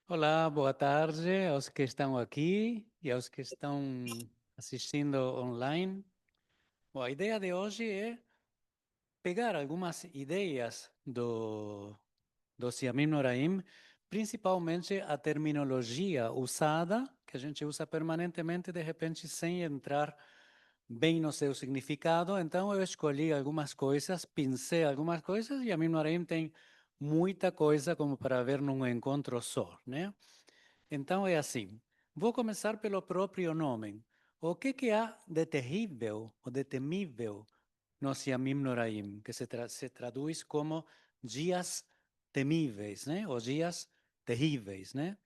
Olá, boa tarde aos que estão aqui e aos que estão assistindo online. Bom, a ideia de hoje é pegar algumas ideias do Siamim Noraim, principalmente a terminologia usada, que a gente usa permanentemente, de repente, sem entrar bem no seu significado. Então, eu escolhi algumas coisas, pensei algumas coisas, e Siamim Noraim tem muita coisa como para ver num encontro só, né? Então é assim, vou começar pelo próprio nome. O que há de terrível ou de temível no Siamim Noraim, que se traduz como dias temíveis, né? Ou dias terríveis, né?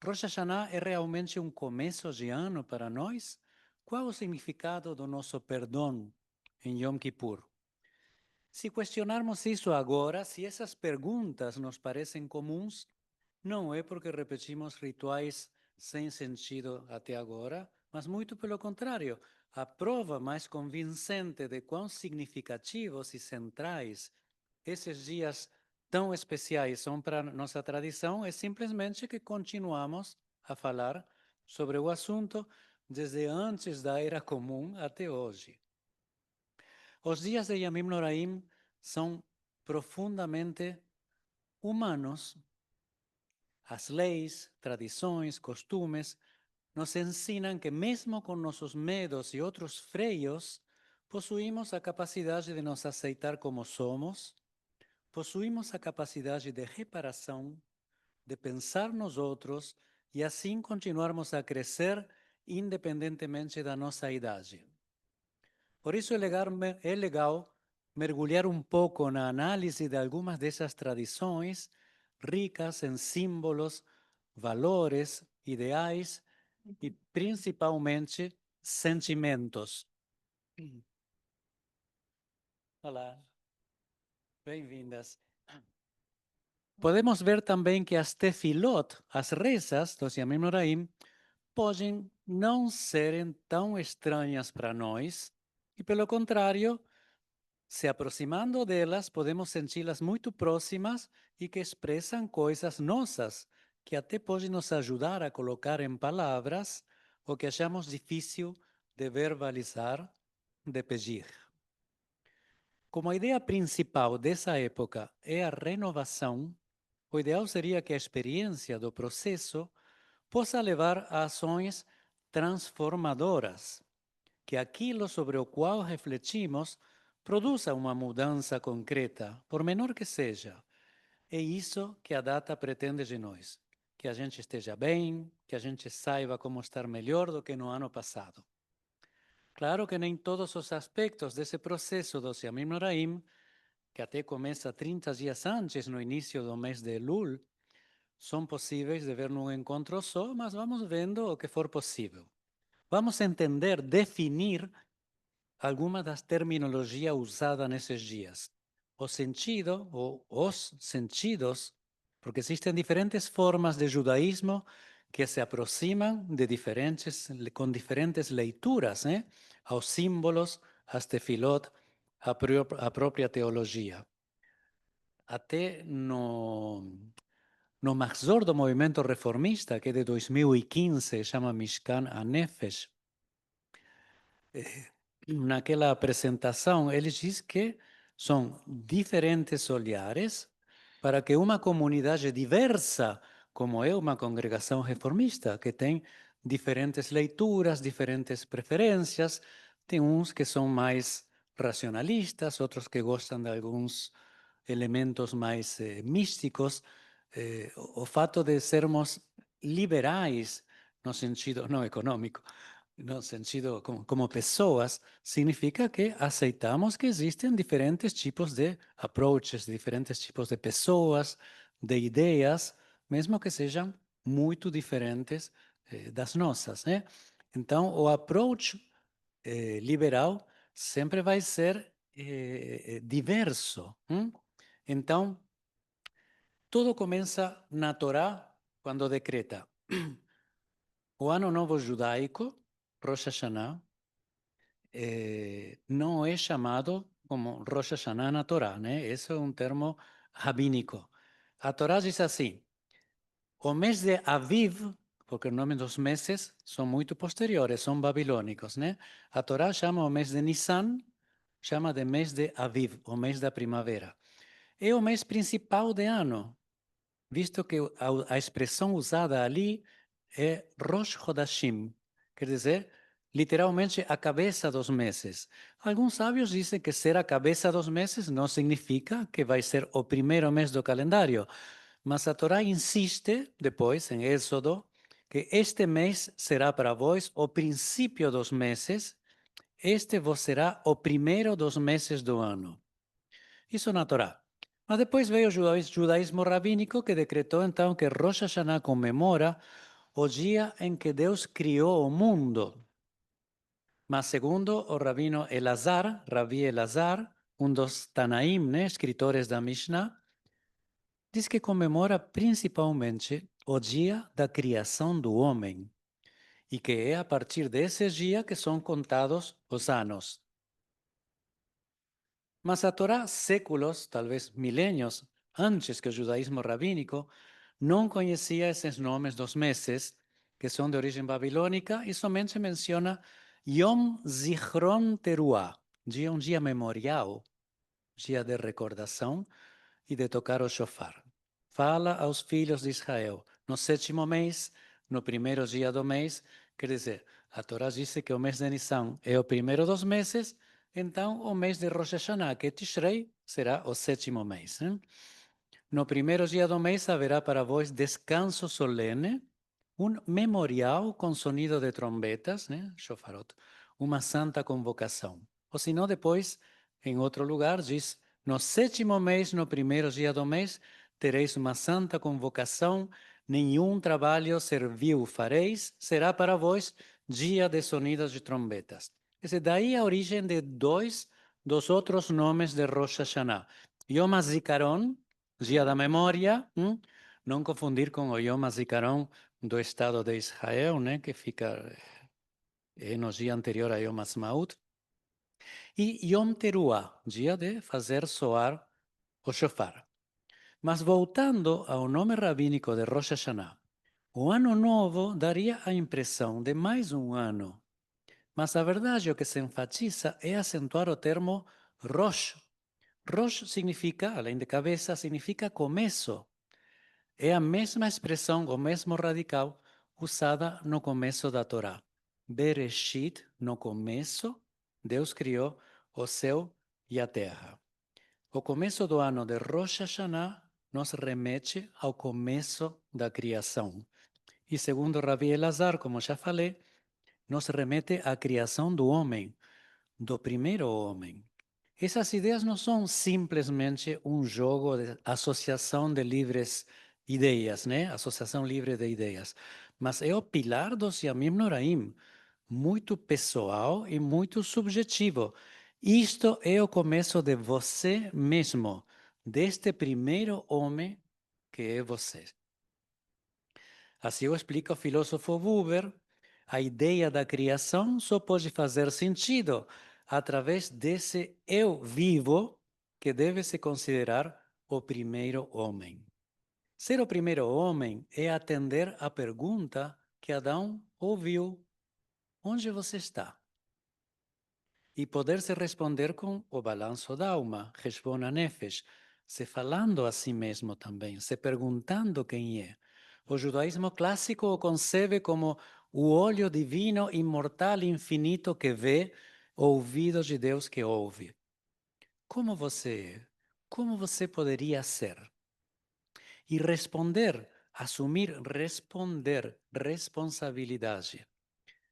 Rosh Hashanah é realmente um começo de ano para nós? Qual o significado do nosso perdão em Yom Kippur? Se questionarmos isso agora, se essas perguntas nos parecem comuns, não é porque repetimos rituais sem sentido até agora, mas muito pelo contrário. A prova mais convincente de quão significativos e centrais esses dias tão especiais são para nossa tradição é simplesmente que continuamos a falar sobre o assunto desde antes da Era Comum até hoje. Os dias de Yamim Noraim são profundamente humanos. As leis, tradições, costumes nos ensinam que mesmo com nossos medos e outros freios, possuímos a capacidade de nos aceitar como somos, possuímos a capacidade de reparação, de pensar nos outros e assim continuarmos a crescer independentemente da nossa idade. Por isso é legal mergulhar um pouco na análise de algumas dessas tradições ricas em símbolos, valores, ideais e principalmente sentimentos. Olá, bem-vindas. Podemos ver também que as tefilot, as rezas do Yamim Noraim, podem não serem tão estranhas para nós e, pelo contrário, se aproximando delas, podemos senti-las muito próximas e que expressam coisas nossas, que até podem nos ajudar a colocar em palavras o que achamos difícil de verbalizar, de pedir. Como a ideia principal dessa época é a renovação, o ideal seria que a experiência do processo possa levar a ações transformadoras, que aquilo sobre o qual refletimos produza uma mudança concreta, por menor que seja. É isso que a data pretende de nós, que a gente esteja bem, que a gente saiba como estar melhor do que no ano passado. Claro que nem todos os aspectos desse processo do Siamim Noraim, que até começa 30 dias antes, no início do mês de Elul, são possíveis de ver num encontro só, mas vamos vendo o que for possível. Vamos entender, definir alguma das terminologias usadas nesses dias. O sentido, ou os sentidos, porque existem diferentes formas de judaísmo que se aproximam com diferentes leituras, né? Aos símbolos, às tefilot, à própria teologia. Até no Mahzor do movimento reformista, que é de 2015, chama Mishkan HaNefesh, naquela apresentação, ele diz que são diferentes olhares para que uma comunidade diversa, como é uma congregação reformista, que tem diferentes leituras, diferentes preferências, tem uns que são mais racionalistas, outros que gostam de alguns elementos mais místicos. O fato de sermos liberais, no sentido não econômico, no sentido como pessoas, significa que aceitamos que existem diferentes tipos de approaches, diferentes tipos de pessoas, de ideias, mesmo que sejam muito diferentes das nossas, né? Então, o approach liberal sempre vai ser diverso. Então, tudo começa na Torá quando decreta o ano novo judaico, Rosh Hashanah, não é chamado como Rosh Hashanah na Torá, né? Esse é um termo rabínico. A Torá diz assim: O mês de Aviv, porque o nome dos meses são muito posteriores, são babilônicos, né? A Torá chama o mês de Nissan, chama de mês de Aviv, o mês da primavera. É o mês principal do ano, visto que a expressão usada ali é Rosh Hodashim, quer dizer, literalmente a cabeça dos meses. Alguns sábios dizem que ser a cabeça dos meses não significa que vai ser o primeiro mês do calendário, mas a Torá insiste, depois, em Êxodo, que este mês será para vós o princípio dos meses, este vos será o primeiro dos meses do ano. Isso na Torá. Mas depois veio o judaísmo rabínico que decretou então que Rosh Hashanah comemora o dia em que Deus criou o mundo. Mas segundo o rabino Elazar, Rabi Elazar, um dos Tanaim, né, escritores da Mishnah, diz que comemora principalmente o dia da criação do homem e que é a partir desse dia que são contados os anos. Mas a Torá, séculos, talvez milênios antes que o judaísmo rabínico, não conhecia esses nomes dos meses, que são de origem babilônica, e somente menciona Yom Zichron Teruah, um dia memorial, dia de recordação e de tocar o shofar. Fala aos filhos de Israel, no sétimo mês, no primeiro dia do mês, quer dizer, a Torá diz que o mês de Nissan é o primeiro dos meses, então o mês de Rosh Hashanah, que é Tishrei, será o sétimo mês. No primeiro dia do mês haverá para vós descanso solene, um memorial com sonido de trombetas, né, shofarot, uma santa convocação. Ou se não, depois, em outro lugar, diz, no sétimo mês, no primeiro dia do mês, tereis uma santa convocação, nenhum trabalho servil fareis, será para vós dia de sonidos de trombetas. Quer dizer, daí a origem de dois dos outros nomes de Rosh Hashanah. Yom HaZikaron, dia da memória, não confundir com o Yom HaZikaron do Estado de Israel, né, que fica no dia anterior a Yom HaSmaut, e Yom Teruah, dia de fazer soar o shofar. Mas voltando ao nome rabínico de Rosh Hashanah, o ano novo daria a impressão de mais um ano, mas a verdade o que se enfatiza é acentuar o termo Rosh. Rosh significa, além de cabeça, significa começo. É a mesma expressão, o mesmo radical, usada no começo da Torá. Bereshit, no começo, Deus criou o céu e a terra. O começo do ano de Rosh Hashanah nos remete ao começo da criação. E segundo Rabi Elazar, como já falei, nos remete à criação do homem, do primeiro homem. Essas ideias não são simplesmente um jogo de associação de livres ideias, né? Associação livre de ideias. Mas é o pilar dos Yamim Noraim, muito pessoal e muito subjetivo. Isto é o começo de você mesmo, deste primeiro homem que é você. Assim o explica o filósofo Buber, a ideia da criação só pode fazer sentido através desse eu vivo que deve se considerar o primeiro homem. Ser o primeiro homem é atender à pergunta que Adão ouviu: onde você está? E poder se responder com o balanço da alma, Heshbon Nefesh, se falando a si mesmo também, se perguntando quem é. O judaísmo clássico o concebe como o olho divino, imortal, infinito que vê, o ouvido de Deus que ouve. Como você é? Como você poderia ser? E responder, assumir, responder, responsabilidade.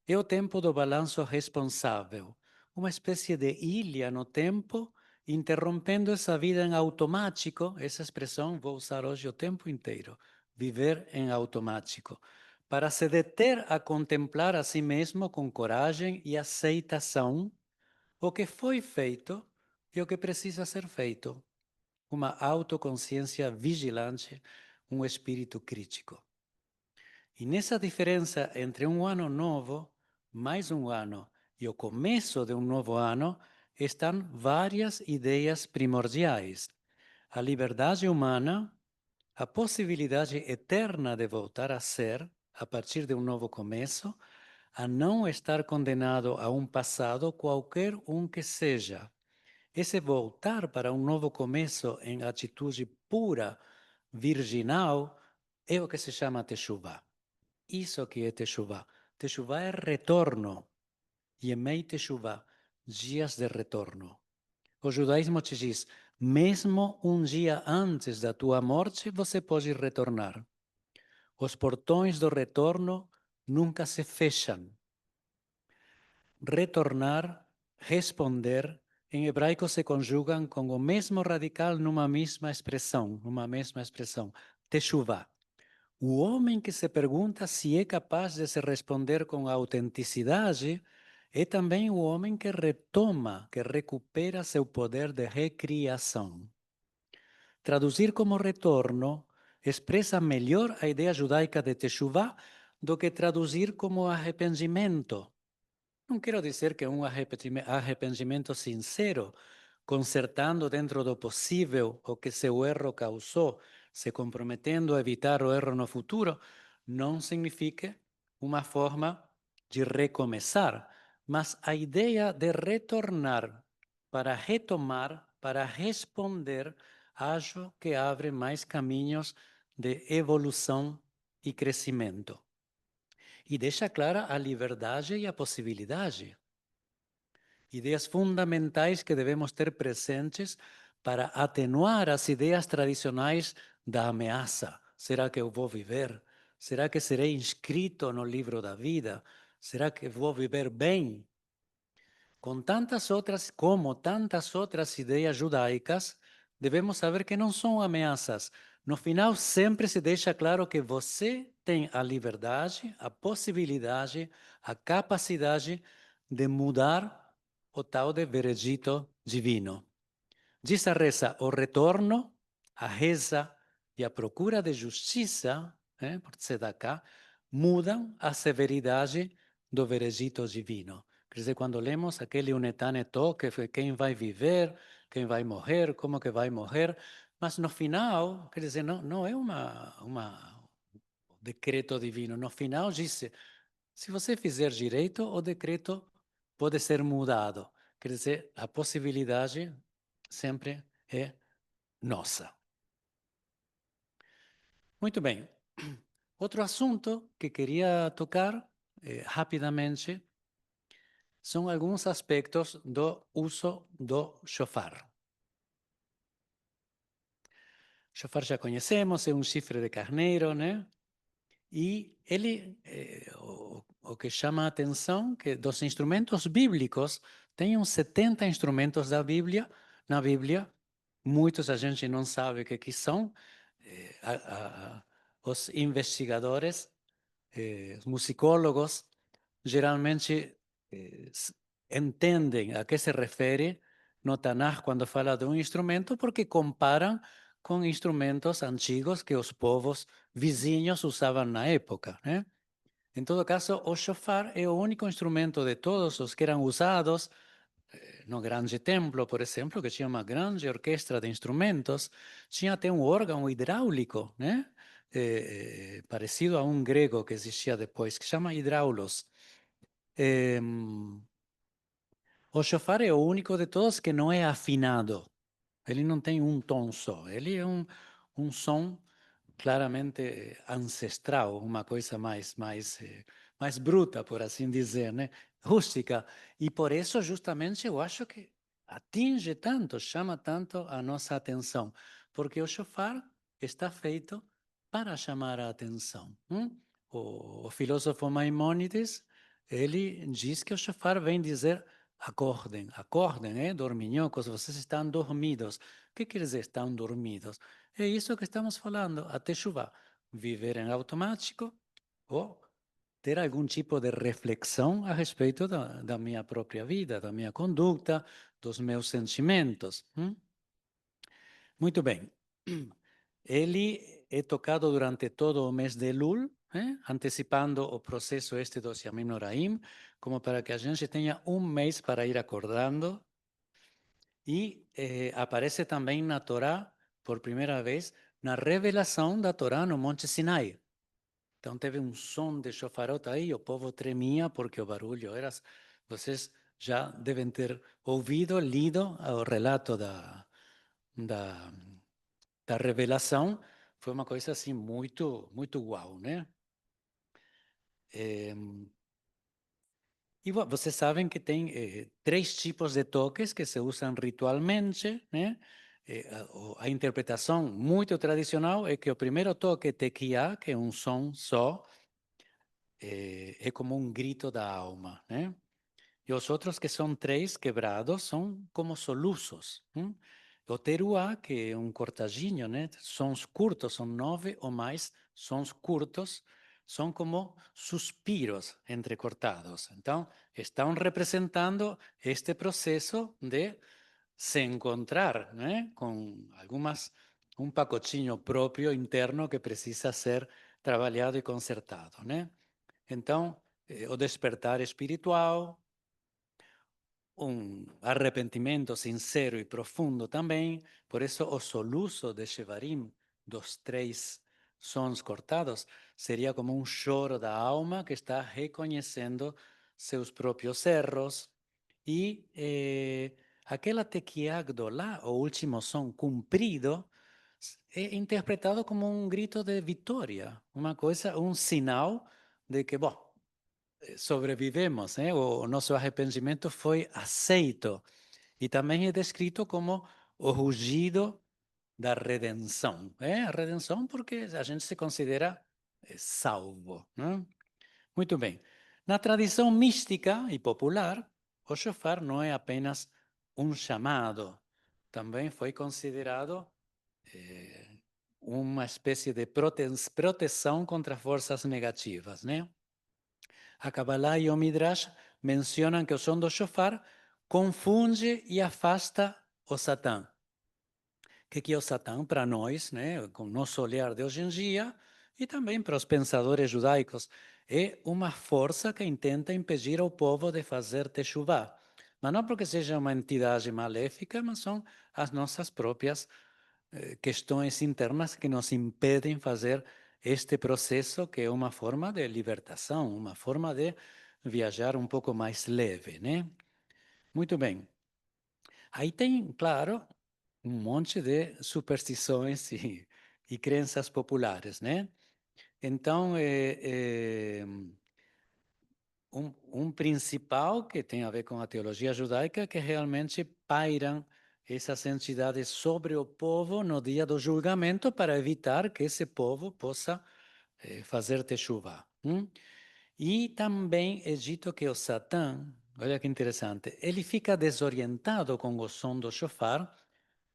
É o tempo do balanço responsável, uma espécie de ilha no tempo, interrompendo essa vida em automático, essa expressão vou usar hoje o tempo inteiro, viver em automático, para se deter a contemplar a si mesmo com coragem e aceitação o que foi feito e o que precisa ser feito, uma autoconsciência vigilante, um espírito crítico. E nessa diferença entre um ano novo, mais um ano, e o começo de um novo ano, estão várias ideias primordiais. A liberdade humana, a possibilidade eterna de voltar a ser, a partir de um novo começo, a não estar condenado a um passado qualquer um que seja. Esse voltar para um novo começo em atitude pura, virginal, é o que se chama Teshuvah. Isso que é Teshuvah. Teshuvah é retorno. Yemei Teshuvah, dias de retorno. O judaísmo te diz, mesmo um dia antes da tua morte, você pode retornar. Os portões do retorno nunca se fecham. Retornar, responder, em hebraico se conjugam com o mesmo radical numa mesma expressão, Teshuvah. O homem que se pergunta se é capaz de se responder com autenticidade é também o homem que retoma, que recupera seu poder de recriação. Traduzir como retorno expressa melhor a ideia judaica de Teshuvah do que traduzir como arrependimento. Não quero dizer que é um arrependimento sincero, consertando dentro do possível o que seu erro causou, se comprometendo a evitar o erro no futuro, não significa uma forma de recomeçar, mas a ideia de retornar para retomar, para responder, acho que abre mais caminhos de evolução e crescimento. E deixa clara a liberdade e a possibilidade. Ideias fundamentais que devemos ter presentes para atenuar as ideias tradicionais da ameaça. Será que eu vou viver? Será que serei inscrito no livro da vida? Será que vou viver bem? Como tantas outras ideias judaicas, devemos saber que não são ameaças. No final, sempre se deixa claro que você tem a liberdade, a possibilidade, a capacidade de mudar o tal de veredito divino. Diz a reza, o retorno, a reza e a procura de justiça, por tzedakah, mudam a severidade do veredito divino. Quer dizer, quando lemos aquele Unetaneto, que foi quem vai viver, quem vai morrer, como que vai morrer, mas no final, quer dizer, não é um decreto divino. No final diz, se você fizer direito, o decreto pode ser mudado. Quer dizer, a possibilidade sempre é nossa. Muito bem. Outro assunto que queria tocar rapidamente são alguns aspectos do uso do shofar. Shofar já conhecemos, é um chifre de carneiro, né? E ele, o que chama a atenção, que dos instrumentos bíblicos, tem uns 70 instrumentos na Bíblia, muitos a gente não sabe o que são, os investigadores, os musicólogos, geralmente entendem a que se refere no Tanakh quando fala de um instrumento, porque comparam com instrumentos antigos que os povos vizinhos usavam na época, né? Em todo caso, o shofar é o único instrumento de todos os que eram usados no grande templo, por exemplo, que tinha uma grande orquestra de instrumentos, tinha até um órgão hidráulico, né? Parecido a um grego que existia depois, que chama hidráulos. O shofar é o único de todos que não é afinado. Ele não tem um tom só. Ele é um som claramente ancestral, uma coisa mais bruta, por assim dizer, né? Rústica. E por isso, justamente, eu acho que atinge tanto, chama tanto a nossa atenção, porque o shofar está feito para chamar a atenção. O filósofo Maimônides, ele diz que o shofar vem dizer acordem, acordem, dorminhocos, vocês estão dormidos. O que quer dizer estão dormidos? É isso que estamos falando, a Teshuvah. Viver em automático ou ter algum tipo de reflexão a respeito da minha própria vida, da minha conduta, dos meus sentimentos. Muito bem. Ele é tocado durante todo o mês de Elul, antecipando o processo este dos Yamim Noraim, como para que a gente tenha um mês para ir acordando. E aparece também na Torá, por primeira vez, na revelação da Torá no Monte Sinai. Então teve um som de chofarota aí, o povo tremia porque o barulho era... Vocês já devem ter ouvido, lido o relato da, da revelação. Foi uma coisa assim muito, muito uau, né? E vocês sabem que tem três tipos de toques que se usam ritualmente, né? A interpretação muito tradicional é que o primeiro toque, tequiá, que é um som só, é como um grito da alma, né? E os outros, que são três quebrados, são como soluços. O teruá, que é um cortajinho, né? Sons curtos, são 9 ou mais sons curtos, são como suspiros entrecortados. Então, estão representando este processo de se encontrar, né? Com um pacotinho próprio interno que precisa ser trabalhado e consertado, né? Então, o despertar espiritual, um arrependimento sincero e profundo também. Por isso, o soluço de Shevarim, dos três sons cortados, seria como um choro da alma que está reconhecendo seus próprios erros. E aquela tequiá gdolá, o último som cumprido, é interpretado como um grito de vitória, uma coisa, um sinal de que, bom, sobrevivemos, o nosso arrependimento foi aceito. E também é descrito como o rugido da redenção. A redenção porque a gente se considera salvo. Né? Muito bem. Na tradição mística e popular, o shofar não é apenas um chamado, também foi considerado uma espécie de proteção contra forças negativas, né? A Kabbalah e o Midrash mencionam que o som do shofar confunde e afasta o Satã. O que é o Satã para nós, né, com o nosso olhar de hoje em dia, e também para os pensadores judaicos? É uma força que tenta impedir o povo de fazer teshuvah. Mas não porque seja uma entidade maléfica, mas são as nossas próprias questões internas que nos impedem fazer este processo, que é uma forma de libertação, uma forma de viajar um pouco mais leve, né? Muito bem. Aí tem, claro, um monte de superstições e crenças populares, né? Então, um principal que tem a ver com a teologia judaica, que realmente pairam essas entidades sobre o povo no dia do julgamento para evitar que esse povo possa fazer teshuvah. E também é dito que o Satã, olha que interessante, ele fica desorientado com o som do shofar,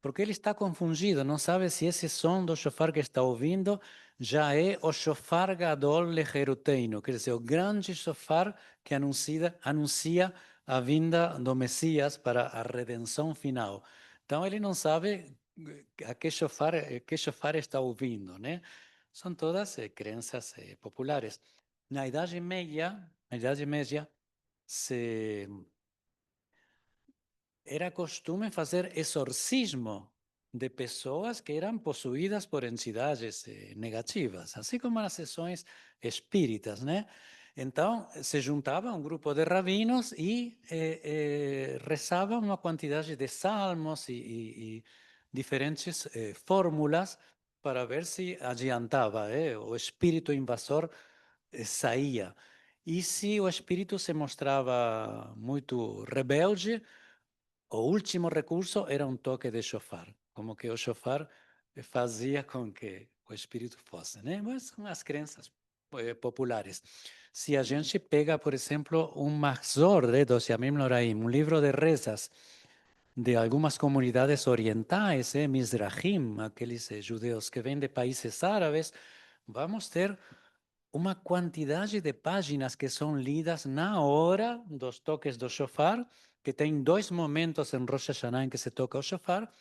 porque ele está confundido, não sabe se esse som do shofar que está ouvindo já é o shofar gadol lecheruteinu, quer dizer, o grande shofar que anuncia a vinda do Messias para a redenção final. Então ele não sabe a que shofar está ouvindo, né? São todas crenças populares. Na Idade Média se era costume fazer exorcismo de pessoas que eram possuídas por entidades negativas, assim como nas sessões espíritas, né? Então, se juntava um grupo de rabinos e rezavam uma quantidade de salmos e diferentes fórmulas para ver se adiantava, o espírito invasor saía. E se o espírito se mostrava muito rebelde, o último recurso era um toque de shofar, como que o shofar fazia com que o espírito fosse, né? Mas são as crenças populares. Se a gente pega, por exemplo, um Mahzor dos Yamim Noraim, um livro de rezas de algumas comunidades orientais, Mizrahim, aqueles judeus que vêm de países árabes, vamos ter uma quantidade de páginas que são lidas na hora dos toques do shofar, que tem dois momentos em Rosh Hashanah em que se toca o shofar,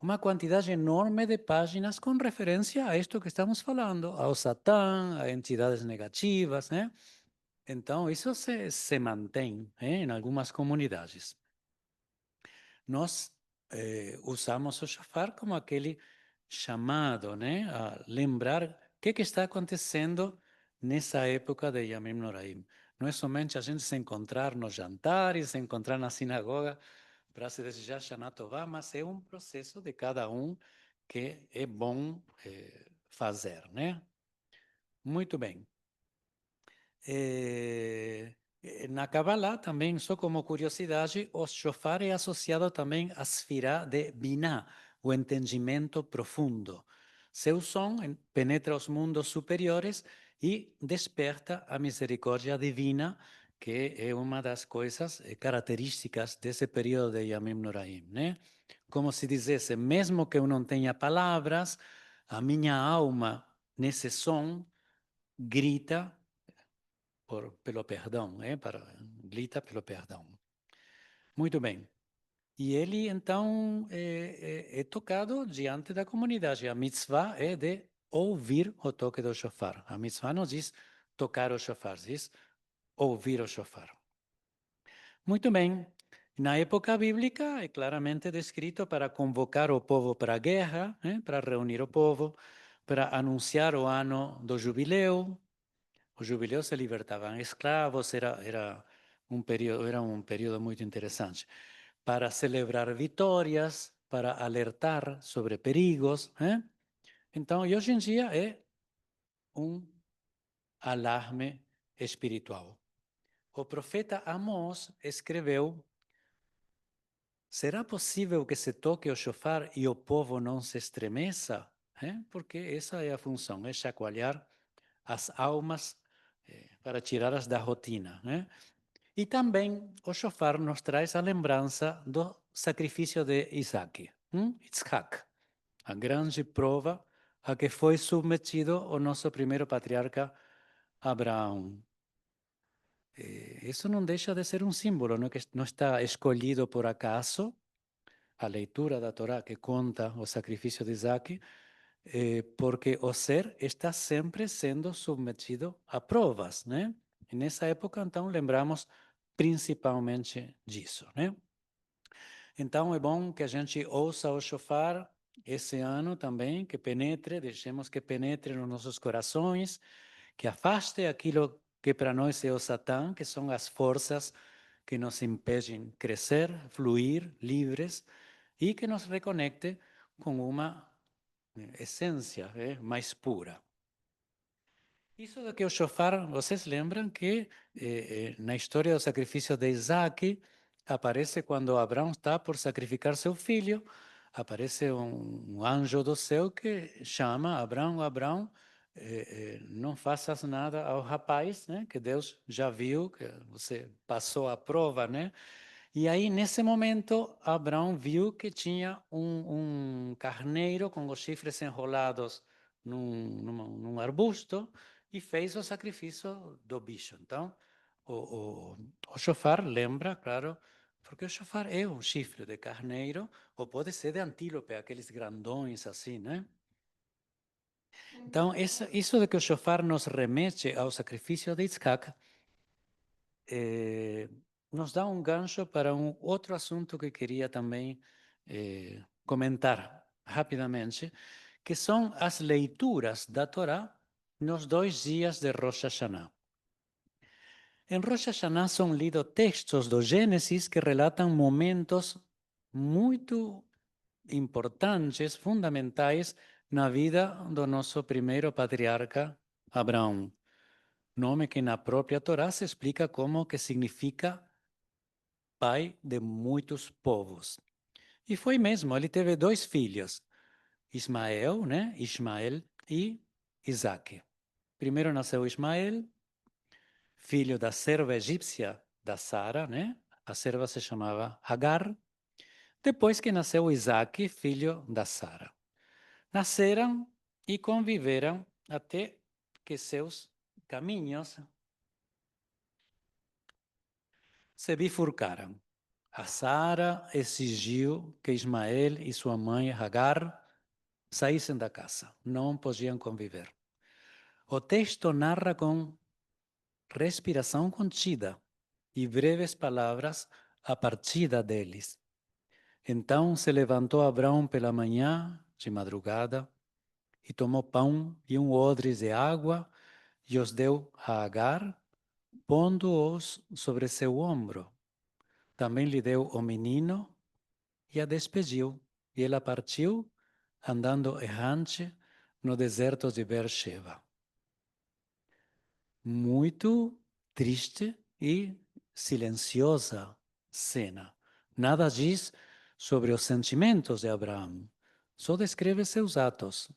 uma quantidade enorme de páginas com referência a isto que estamos falando, ao Satã, a entidades negativas, né? Então, isso se mantém em algumas comunidades. Nós usamos o shofar como aquele chamado, né, a lembrar o que está acontecendo nessa época de Yamim Noraim. Não é somente a gente se encontrar nos jantares, se encontrar na sinagoga para se desejar Shana Tová, mas é um processo de cada um que é bom fazer, né? Muito bem. Na Kabbalah, também, só como curiosidade, o shofar é associado também à sfirá de Binah, o entendimento profundo. Seu som penetra os mundos superiores e desperta a misericórdia divina, que é uma das coisas características desse período de Yamim Noraim, né? Como se dissesse, mesmo que eu não tenha palavras, a minha alma, nesse som, grita pelo perdão, grita pelo perdão. Muito bem. E ele, então, é tocado diante da comunidade. A mitzvah é de ouvir o toque do shofar. A mitzvah não diz tocar o shofar, diz ouvir o shofar. Muito bem. Na época bíblica é claramente descrito para convocar o povo para a guerra, para reunir o povo, para anunciar o ano do jubileu. Os jubileus se libertavam escravos, era um período muito interessante. Para celebrar vitórias, para alertar sobre perigos. Então, e hoje em dia é um alarme espiritual. O profeta Amós escreveu: será possível que se toque o shofar e o povo não se estremeça? Porque essa é a função, é chacoalhar as almas para tirá-las da rotina. E também o shofar nos traz a lembrança do sacrifício de Isaac, Yitzhak, a grande prova a que foi submetido o nosso primeiro patriarca Abraão. Isso não deixa de ser um símbolo, não, que não está escolhido por acaso. A leitura da Torá que conta o sacrifício de Isaac, porque o ser está sempre sendo submetido a provas, né? E nessa época, então, lembramos principalmente disso, né? Então, é bom que a gente ouça o shofar esse ano também, que penetre, deixemos que penetre nos nossos corações, que afaste aquilo que para nós é o Satã, que são as forças que nos impedem crescer, fluir livres, e que nos reconecte com uma essência mais pura. Isso do que o shofar, vocês lembram que na história do sacrifício de Isaac, aparece quando Abraão está por sacrificar seu filho, aparece um anjo do céu que chama Abraão, Abraão, não faças nada ao rapaz, né, que Deus já viu, que você passou a prova, né? E aí, nesse momento, Abraão viu que tinha um carneiro com os chifres enrolados num arbusto e fez o sacrifício do bicho. Então, o shofar lembra, claro, porque o shofar é um chifre de carneiro, ou pode ser de antílope, aqueles grandões assim, né? Então, isso de que o shofar nos remete ao sacrifício de Isaac, nos dá um gancho para um outro assunto que queria também comentar rapidamente, que são as leituras da Torá nos 2 dias de Rosh Hashanah. Em Rosh Hashanah são lidos textos do Gênesis que relatam momentos muito importantes, fundamentais na vida do nosso primeiro patriarca Abraão. Nome que na própria Torá se explica como que significa pai de muitos povos. E foi mesmo, ele teve 2 filhos, Ismael, né? Ismael e Isaac. Primeiro nasceu Ismael, filho da serva egípcia da Sara, né? A serva se chamava Hagar. Depois que nasceu Isaac, filho da Sara. Nasceram e conviveram até que seus caminhos se bifurcaram. A Sara exigiu que Ismael e sua mãe Hagar saíssem da casa, não podiam conviver. O texto narra com respiração contida e breves palavras a partida deles. Então se levantou Abraão pela manhã, de madrugada, e tomou pão e odre de água, e os deu a Agar, pondo-os sobre seu ombro. Também lhe deu o menino e a despediu, e ela partiu, andando errante no deserto de Beersheba. Muito triste e silenciosa cena. Nada diz sobre os sentimentos de Abraão, só descreve seus atos,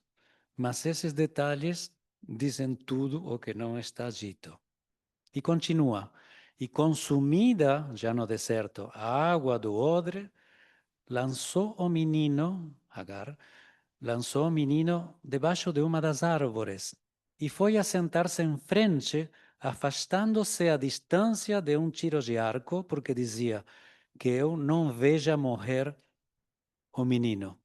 mas esses detalhes dizem tudo o que não está dito. E continua, e consumida, já no deserto, a água do odre, lançou o menino, Agar, lançou o menino debaixo de uma das árvores e foi assentar-se em frente, afastando-se à distância de um tiro de arco, porque dizia que eu não veja morrer o menino.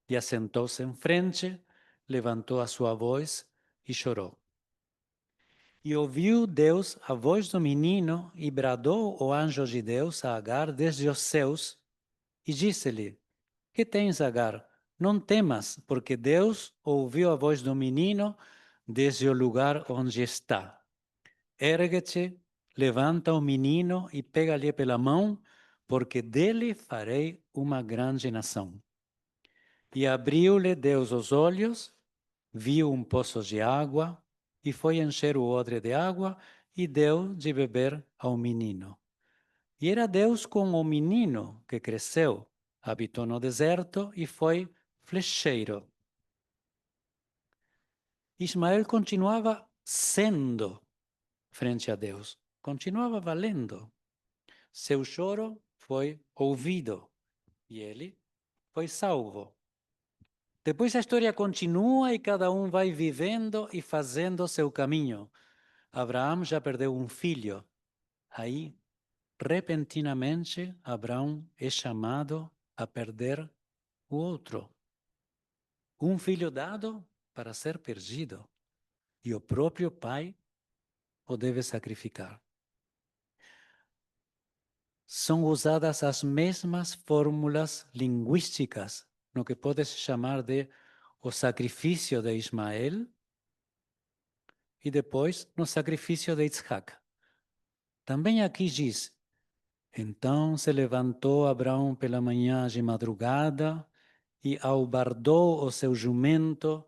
E assentou-se em frente, levantou a sua voz e chorou. E ouviu Deus a voz do menino e bradou o anjo de Deus a Agar desde os céus e disse-lhe: Que tens, Agar? Não temas, porque Deus ouviu a voz do menino desde o lugar onde está. Ergue-te, levanta o menino e pega-lhe pela mão, porque dele farei uma grande nação. E abriu-lhe Deus os olhos, viu um poço de água, e foi encher o odre de água e deu de beber ao menino. E era Deus com o menino que cresceu, habitou no deserto e foi flecheiro. Ismael continuava sendo frente a Deus, continuava valendo. Seu choro foi ouvido e ele foi salvo. Depois a história continua e cada um vai vivendo e fazendo seu caminho. Abraão já perdeu um filho. Aí, repentinamente, Abraão é chamado a perder o outro. Um filho dado para ser perdido. E o próprio pai o deve sacrificar. São usadas as mesmas fórmulas linguísticas no que pode se chamar de o sacrifício de Ismael e depois no sacrifício de Isaac. Também aqui diz: então se levantou Abraão pela manhã de madrugada e albardou o seu jumento,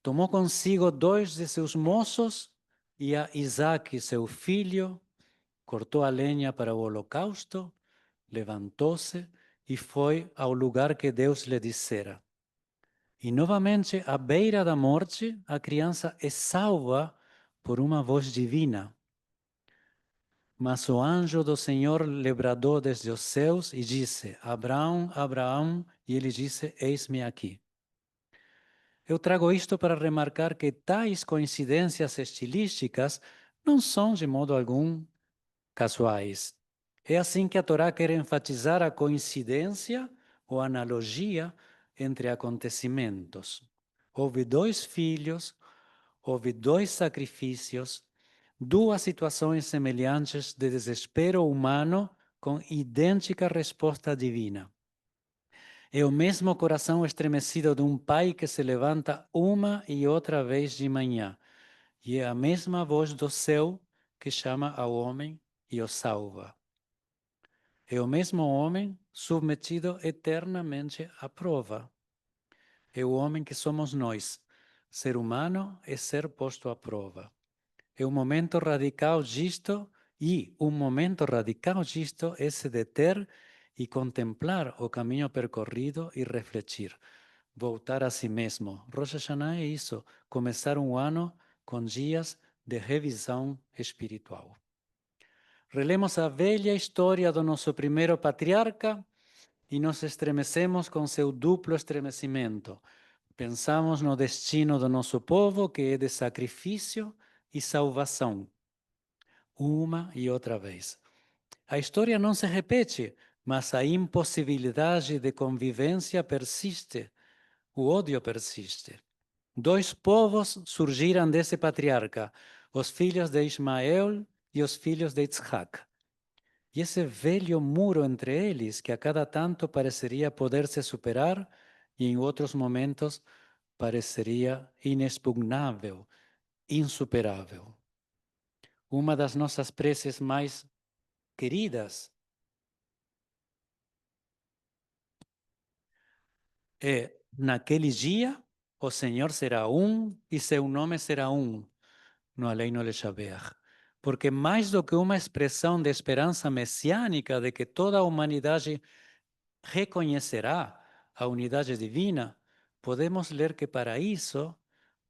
tomou consigo 2 de seus moços e a Isaque, seu filho, cortou a lenha para o holocausto, levantou-se e foi ao lugar que Deus lhe dissera. E novamente, à beira da morte, a criança é salva por uma voz divina. Mas o anjo do Senhor lhe bradou desde os céus e disse: Abraão, Abraão, e ele disse: Eis-me aqui. Eu trago isto para remarcar que tais coincidências estilísticas não são de modo algum casuais. É assim que a Torá quer enfatizar a coincidência ou analogia entre acontecimentos. Houve 2 filhos, houve 2 sacrifícios, 2 situações semelhantes de desespero humano com idêntica resposta divina. É o mesmo coração estremecido de um pai que se levanta uma e outra vez de manhã. E é a mesma voz do céu que chama ao homem e o salva. É o mesmo homem submetido eternamente à prova. É o homem que somos nós. Ser humano é ser posto à prova. É um momento radical disto, e um momento radical disto é se deter e contemplar o caminho percorrido e refletir. Voltar a si mesmo. Rosh Hashanah é isso, começar um ano com dias de revisão espiritual. Relemos a velha história do nosso primeiro patriarca e nos estremecemos com seu duplo estremecimento. Pensamos no destino do nosso povo, que é de sacrifício e salvação, uma e outra vez. A história não se repete, mas a impossibilidade de convivência persiste, o ódio persiste. 2 povos surgiram desse patriarca, os filhos de Ismael e os filhos de Isaac. E esse velho muro entre eles, que a cada tanto pareceria poder se superar, e em outros momentos pareceria inexpugnável, insuperável. Uma das nossas preces mais queridas é: naquele dia o Senhor será um e seu nome será um no Aleinu Leshabeach. Porque mais do que uma expressão de esperança messiânica de que toda a humanidade reconhecerá a unidade divina, podemos ler que para isso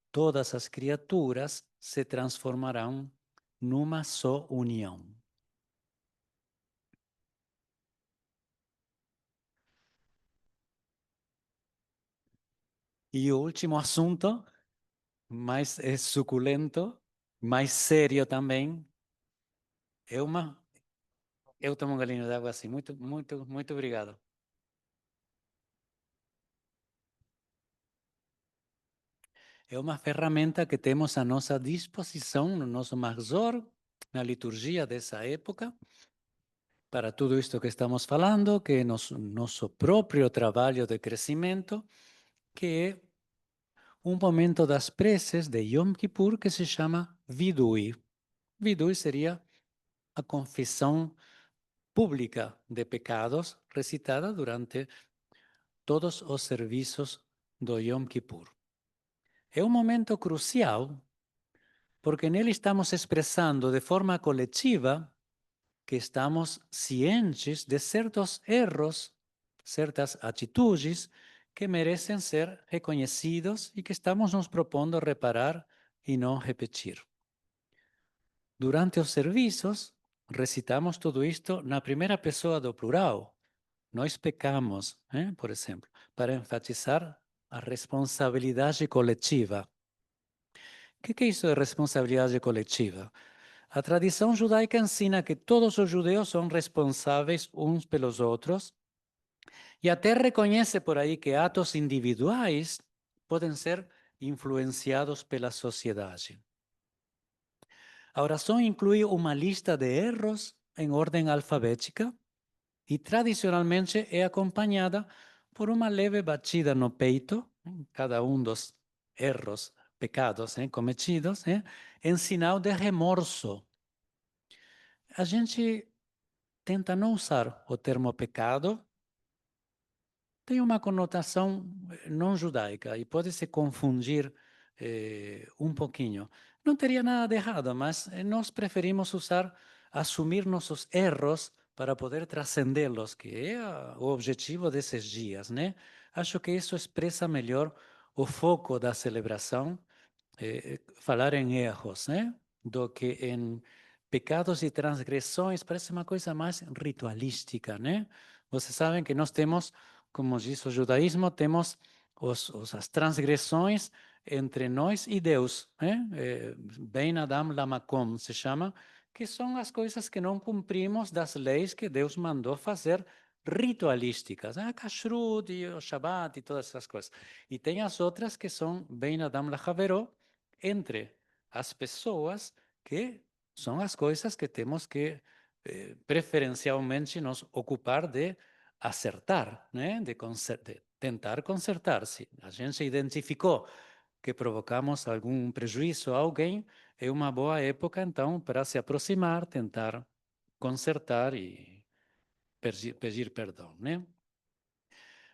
todas as criaturas se transformarão numa só união. E o último assunto, mais suculento, mais sério também, é uma... Eu tomo um galinho d'água assim. Muito, muito, muito obrigado. É uma ferramenta que temos à nossa disposição no nosso Mahzor, na liturgia dessa época, para tudo isto que estamos falando, que é nosso próprio trabalho de crescimento, que é um momento das preces de Yom Kippur que se chama Vidui. Vidui seria a confissão pública de pecados recitada durante todos os serviços do Yom Kippur. É um momento crucial porque nele estamos expressando de forma coletiva que estamos cientes de certos erros, certas atitudes que merecem ser reconhecidos e que estamos nos propondo reparar e não repetir. Durante os serviços, recitamos tudo isto na primeira pessoa do plural. Nós pecamos, por exemplo, para enfatizar a responsabilidade coletiva. O que é isso de responsabilidade coletiva? A tradição judaica ensina que todos os judeus são responsáveis uns pelos outros e até reconhece por aí que atos individuais podem ser influenciados pela sociedade. A oração inclui uma lista de erros em ordem alfabética e tradicionalmente é acompanhada por uma leve batida no peito, cada um dos erros, pecados cometidos, em sinal de remorso. A gente tenta não usar o termo pecado, tem uma conotação não judaica e pode se confundir um pouquinho. Não teria nada de errado, mas nós preferimos usar, assumir nossos erros para poder transcendê-los, que é o objetivo desses dias, né? Acho que isso expressa melhor o foco da celebração, falar em erros, né? Do que em pecados e transgressões, parece uma coisa mais ritualística, né? Vocês sabem que nós temos, como diz o judaísmo, temos as transgressões entre nós e Deus, né? Ben Adam Lamakom se chama, que são as coisas que não cumprimos das leis que Deus mandou fazer ritualísticas, a Kashrut e o Shabbat e todas essas coisas. E tem as outras que são Ben Adam Lachaveró, entre as pessoas, que são as coisas que temos que preferencialmente nos ocupar de acertar, né? de tentar consertar. Se a gente identificou que provocamos algum prejuízo a alguém, é uma boa época, então, para se aproximar, tentar consertar e pedir perdão, né?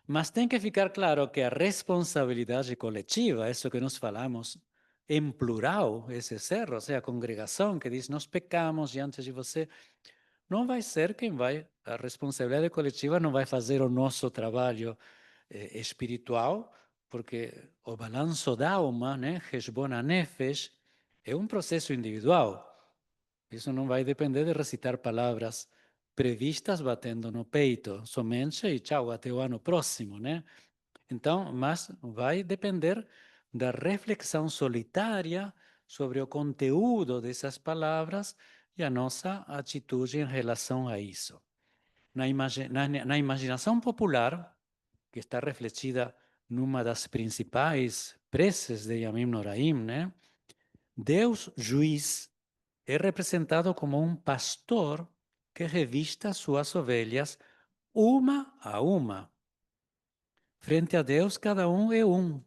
Mas tem que ficar claro que a responsabilidade coletiva, isso que nós falamos em plural, esses erros, é a congregação que diz nós pecamos diante de você, não vai ser quem vai, a responsabilidade coletiva não vai fazer o nosso trabalho espiritual, porque o balanço da alma, né, Heshbon HaNefesh, é um processo individual. Isso não vai depender de recitar palavras previstas batendo no peito somente e tchau, até o ano próximo, né? Então, mas vai depender da reflexão solitária sobre o conteúdo dessas palavras e a nossa atitude em relação a isso. Na imaginação popular, que está refletida numa das principais preces de Yamim Noraim, né? Deus juiz é representado como um pastor que revista suas ovelhas uma a uma, Frente a Deus, cada um é um.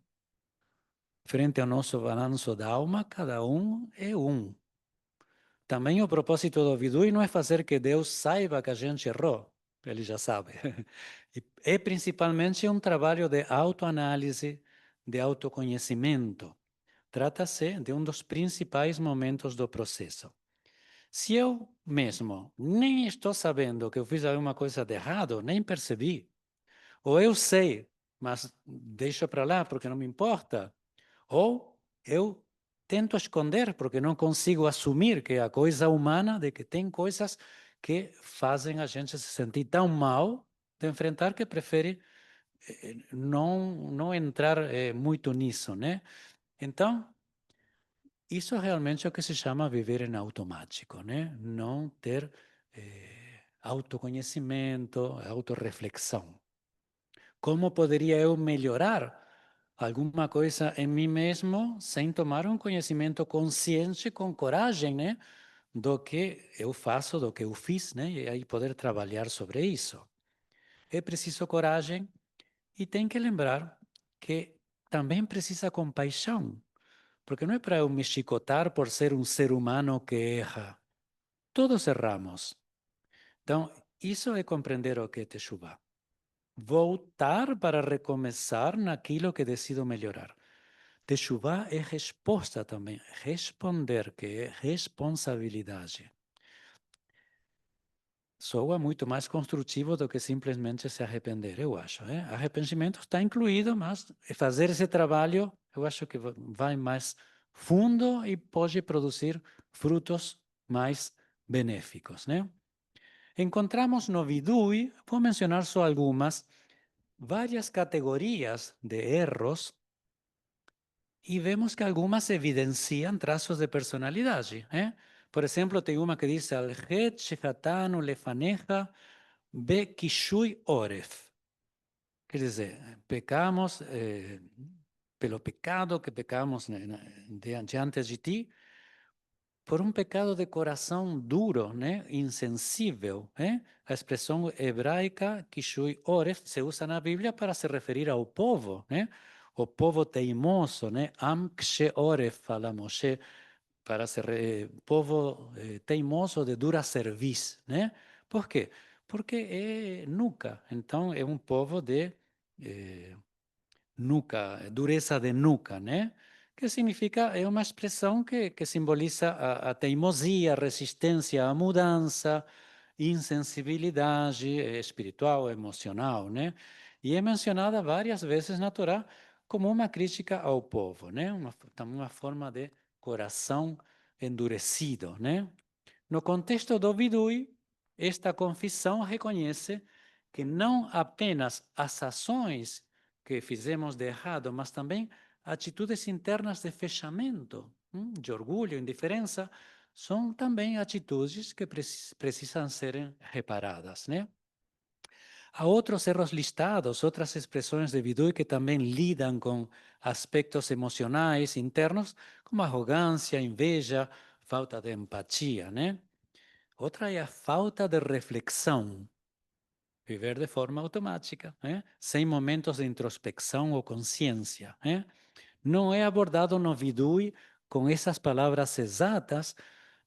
Frente ao nosso balanço da alma, cada um é um. Também o propósito do Vidui não é fazer que Deus saiba que a gente errou. Ele já sabe. É principalmente um trabalho de autoanálise, de autoconhecimento. Trata-se de um dos principais momentos do processo. Se eu mesmo nem estou sabendo que eu fiz alguma coisa de errado, nem percebi, ou eu sei, mas deixo para lá porque não me importa, ou eu tento esconder porque não consigo assumir que é a coisa humana de que tem coisas que fazem a gente se sentir tão mal de enfrentar que prefere não entrar muito nisso, né? Então, isso realmente é o que se chama viver em automático, né? Não ter autoconhecimento, autorreflexão. Como poderia eu melhorar alguma coisa em mim mesmo sem tomar um conhecimento consciente, com coragem, né? Do que eu faço, do que eu fiz, né? E aí poder trabalhar sobre isso. É preciso coragem e tem que lembrar que também precisa compaixão, porque não é para eu me chicotar por ser um ser humano que erra. Todos erramos. Então, isso é compreender o que é Teshuvah. Voltar para recomeçar naquilo que decido melhorar. Teshuvah é resposta também. Responder, que é responsabilidade. Soa muito mais construtivo do que simplesmente se arrepender, eu acho. Arrependimento está incluído, mas fazer esse trabalho, eu acho que vai mais fundo e pode produzir frutos mais benéficos, né? Encontramos no Vidui, vou mencionar só algumas, várias categorias de erros e vemos que algumas evidenciam traços de personalidade. Por exemplo, tem uma que diz Al-Het Shefatanu Lefaneja Bekishui Oref. Quer dizer, pecamos pelo pecado que pecamos diante de ti, por um pecado de coração duro, né? Insensível. A expressão hebraica Kishui Oref se usa na Bíblia para se referir ao povo, né? O povo teimoso, né? Am Kshe Oref, fala Moshe, para ser povo teimoso de dura cerviz, né? Por quê? Porque é nuca, então é um povo de nuca, dureza de nuca, né? Que significa, é uma expressão que simboliza a teimosia, a resistência à mudança, insensibilidade espiritual, emocional, né? E é mencionada várias vezes na Torá como uma crítica ao povo, né? Uma forma de coração endurecido, né? No contexto do Vidui, esta confissão reconhece que não apenas as ações que fizemos de errado, mas também atitudes internas de fechamento, de orgulho, indiferença, são também atitudes que precisam ser reparadas, né? Há outros erros listados, outras expressões de Vidui que também lidam com aspectos emocionais internos, como arrogância, inveja, falta de empatia, né? Outra é a falta de reflexão, viver de forma automática, sem momentos de introspecção ou consciência. Não é abordado no Vidui com essas palavras exatas,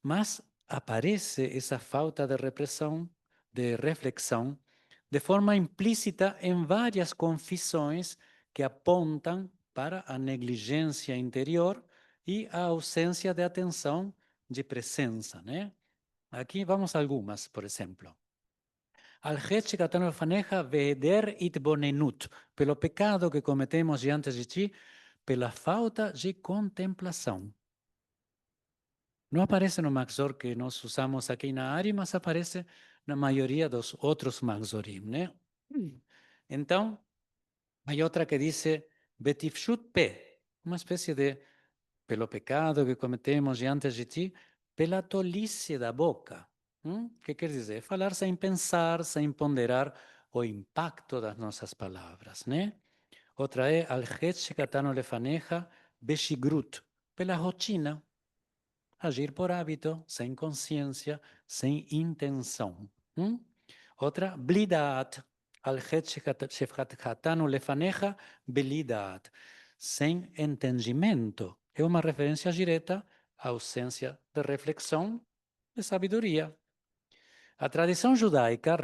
mas aparece essa falta de repressão, de reflexão, de forma implícita em várias confissões que apontam para a negligência interior e a ausência de atenção, de presença, né? Aqui vamos a algumas, por exemplo. Al-Het shekatanu lefaneja veheder itbonenut, pelo pecado que cometemos diante de ti, pela falta de contemplação. Não aparece no Maxor que nós usamos aqui na área, mas aparece na maioria dos outros Maxorim, né? Então, há outra que diz Betifshut Pe, uma espécie de pelo pecado que cometemos diante de ti, pela tolice da boca. Que quer dizer? Falar sem pensar, sem ponderar o impacto das nossas palavras, né? Outra é Al-Het shekatanu lefaneja beshigrut, pela rotina, agir por hábito, sem consciência, sem intenção. Outra, blidat, al het shefhatanu lefanecha belidat, sem entendimento. É uma referência direta à ausência de reflexão, de sabedoria. A tradição judaica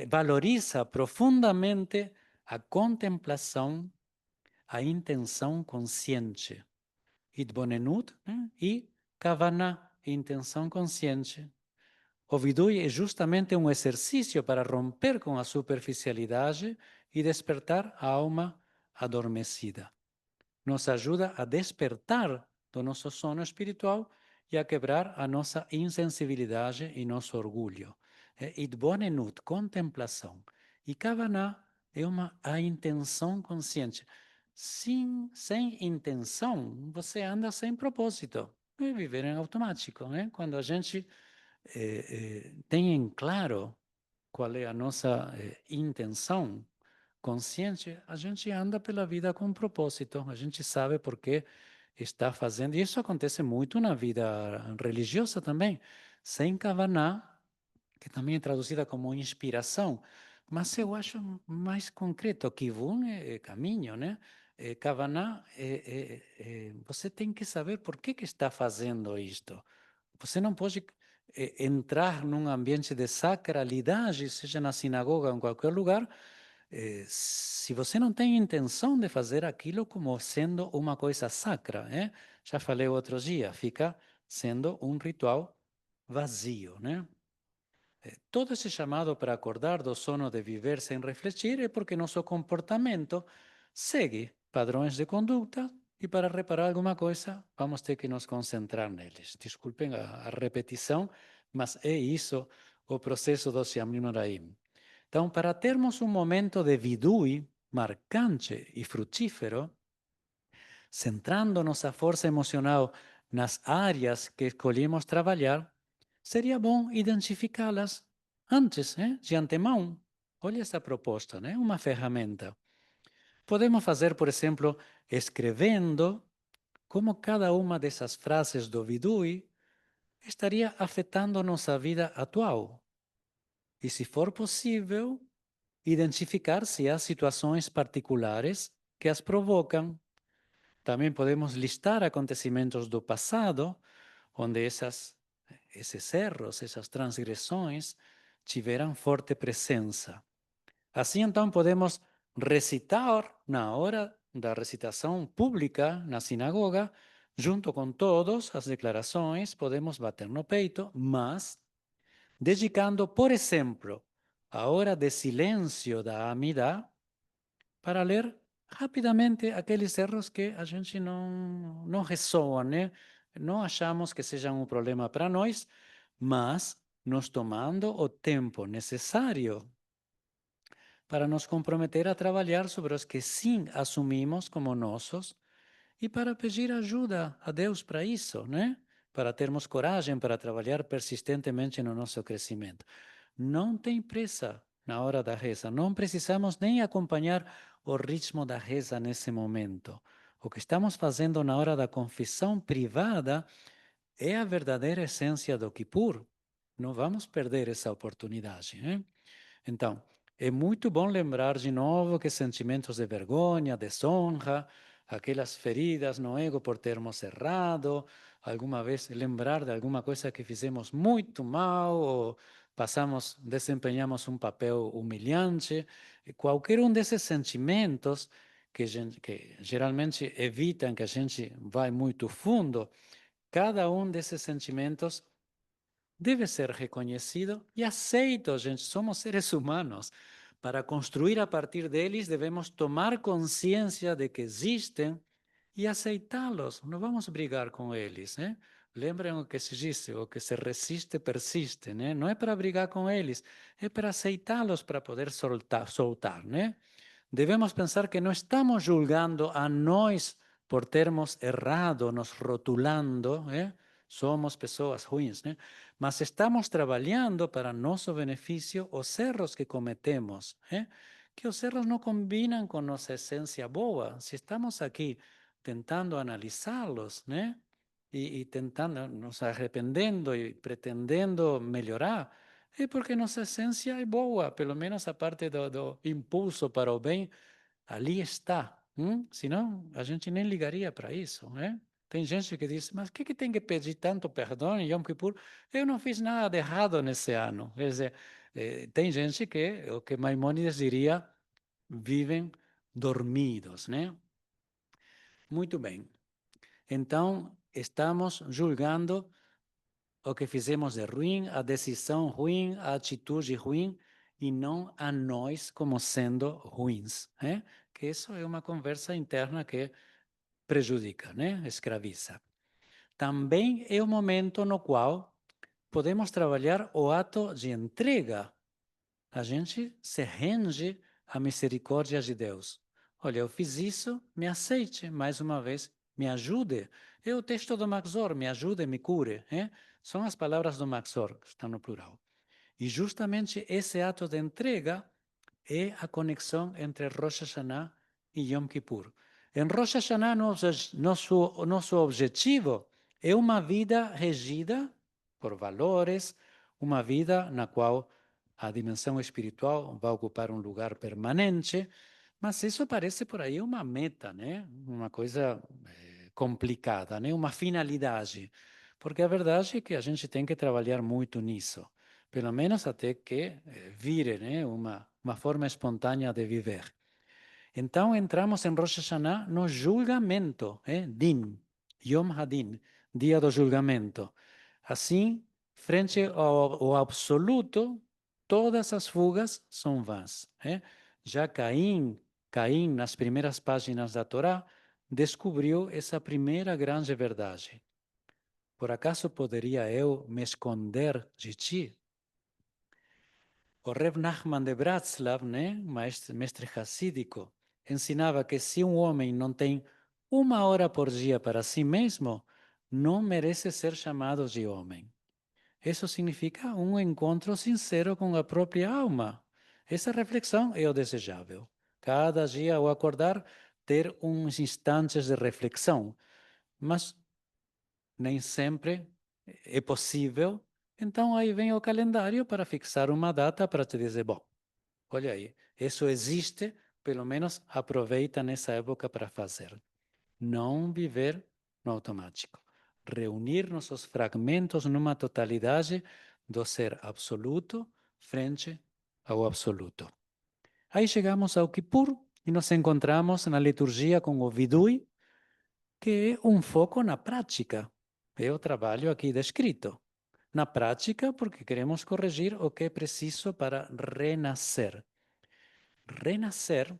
valoriza profundamente a contemplação, a intenção consciente, Itbonenut, né? E Kavaná, intenção consciente. O vidui é justamente um exercício para romper com a superficialidade e despertar a alma adormecida. Nos ajuda a despertar do nosso sono espiritual e a quebrar a nossa insensibilidade e nosso orgulho. Itbonenut, contemplação. E Kavaná é a intenção consciente. Sem intenção, você anda sem propósito. É viver em automático. Né? Quando a gente tem em claro qual é a nossa intenção consciente, a gente anda pela vida com propósito, a gente sabe por que está fazendo, e isso acontece muito na vida religiosa também, sem kavaná, que também é traduzida como inspiração, mas eu acho mais concreto, kivun é caminho, né? Kavaná, você tem que saber por que está fazendo isto. Você não pode entrar num ambiente de sacralidade, seja na sinagoga ou em qualquer lugar, se você não tem intenção de fazer aquilo como sendo uma coisa sacra. Já falei outro dia, fica sendo um ritual vazio. Né? Todo esse chamado para acordar do sono de viver sem refletir é porque nosso comportamento segue padrões de conduta e para reparar alguma coisa vamos ter que nos concentrar neles. Desculpem a repetição, mas é isso o processo do Yamim Noraim. Então, para termos um momento de vidui marcante e frutífero, centrando nossa força emocional nas áreas que escolhemos trabalhar, seria bom identificá-las antes, de antemão. Olha essa proposta, né? Uma ferramenta. Podemos fazer, por exemplo, escrevendo como cada uma dessas frases do Vidui estaria afetando nossa vida atual. E, se for possível, identificar se há situações particulares que as provocam. Também podemos listar acontecimentos do passado, onde esses erros, essas transgressões tiveram forte presença. Assim, então, podemos recitar na hora da recitação pública na sinagoga, junto com todos as declarações, podemos bater no peito, mas dedicando, por exemplo, a hora de silêncio da Amidá para ler rapidamente aqueles erros que a gente não ressoa, né? Não achamos que sejam um problema para nós, mas nos tomando o tempo necessário para nos comprometer a trabalhar sobre os que sim assumimos como nossos e para pedir ajuda a Deus para isso, né? Para termos coragem para trabalhar persistentemente no nosso crescimento. Não tem pressa na hora da reza, não precisamos nem acompanhar o ritmo da reza nesse momento. O que estamos fazendo na hora da confissão privada é a verdadeira essência do Kippur. Não vamos perder essa oportunidade, né? Então, é muito bom lembrar de novo que sentimentos de vergonha, desonra, aquelas feridas no ego por termos errado, alguma vez lembrar de alguma coisa que fizemos muito mal, ou desempenhamos um papel humilhante, qualquer um desses sentimentos que geralmente evitam que a gente vá muito fundo, cada um desses sentimentos deve ser reconhecido e aceito, gente. Somos seres humanos. Para construir a partir deles, devemos tomar consciência de que existem e aceitá-los. Não vamos brigar com eles, né? Lembrem o que se disse, o que se resiste persiste, né? Não é para brigar com eles, é para aceitá-los para poder soltar, né? Devemos pensar que não estamos julgando a nós por termos errado, nos rotulando, somos pessoas ruins, né? Mas estamos trabalhando para nosso benefício os erros que cometemos, que os erros não combinam com nossa essência boa. Se estamos aqui tentando analisá-los, e tentando, nos arrependendo e pretendendo melhorar, É porque nossa essência é boa, pelo menos a parte do impulso para o bem, ali está. Senão, a gente nem ligaria para isso, né? Tem gente que diz, mas o que tem que pedir tanto perdão em Yom Kippur? Eu não fiz nada de errado nesse ano. Quer dizer, tem gente que, o que Maimônides diria, vivem dormidos, né? Muito bem. Então, estamos julgando o que fizemos de ruim, a decisão ruim, a atitude ruim, e não a nós como sendo ruins. Né? Que isso é uma conversa interna que prejudica, né? Escraviza. Também é o momento no qual podemos trabalhar o ato de entrega. A gente se rende à misericórdia de Deus. Olha, eu fiz isso, me aceite, mais uma vez, me ajude. É o texto do Maxor, me ajude, me cure. São as palavras do Maxor, que estão no plural. E justamente esse ato de entrega é a conexão entre Rosh Hashanah e Yom Kippur. Em Rosh Hashanah, nosso objetivo é uma vida regida por valores, uma vida na qual a dimensão espiritual vai ocupar um lugar permanente, mas isso parece por aí uma meta, né? Uma coisa complicada, né? Uma finalidade. Porque a verdade é que a gente tem que trabalhar muito nisso, pelo menos até que vire, né? Uma forma espontânea de viver. Então entramos em Rosh Hashanah no julgamento, Din, Yom Hadin, dia do julgamento. Assim, frente ao absoluto, todas as fugas são vãs. Já Caim, nas primeiras páginas da Torá, descobriu essa primeira grande verdade. Por acaso poderia eu me esconder de ti? O Reb Nachman de Bratslav, né, mestre hassídico, ensinava que se um homem não tem uma hora por dia para si mesmo, não merece ser chamado de homem. Isso significa um encontro sincero com a própria alma. Essa reflexão é o desejável. Cada dia ao acordar, ter uns instantes de reflexão. Mas nem sempre é possível. Então aí vem o calendário para fixar uma data para te dizer, bom, olha aí, isso existe, pelo menos aproveita nessa época para fazer. Não viver no automático. Reunir nossos fragmentos numa totalidade do ser absoluto frente ao absoluto. Aí chegamos ao Kippur e nos encontramos na liturgia com o Vidui, que é um foco na prática. É o trabalho aqui descrito. Na prática, porque queremos corrigir o que é preciso para renascer. Renascer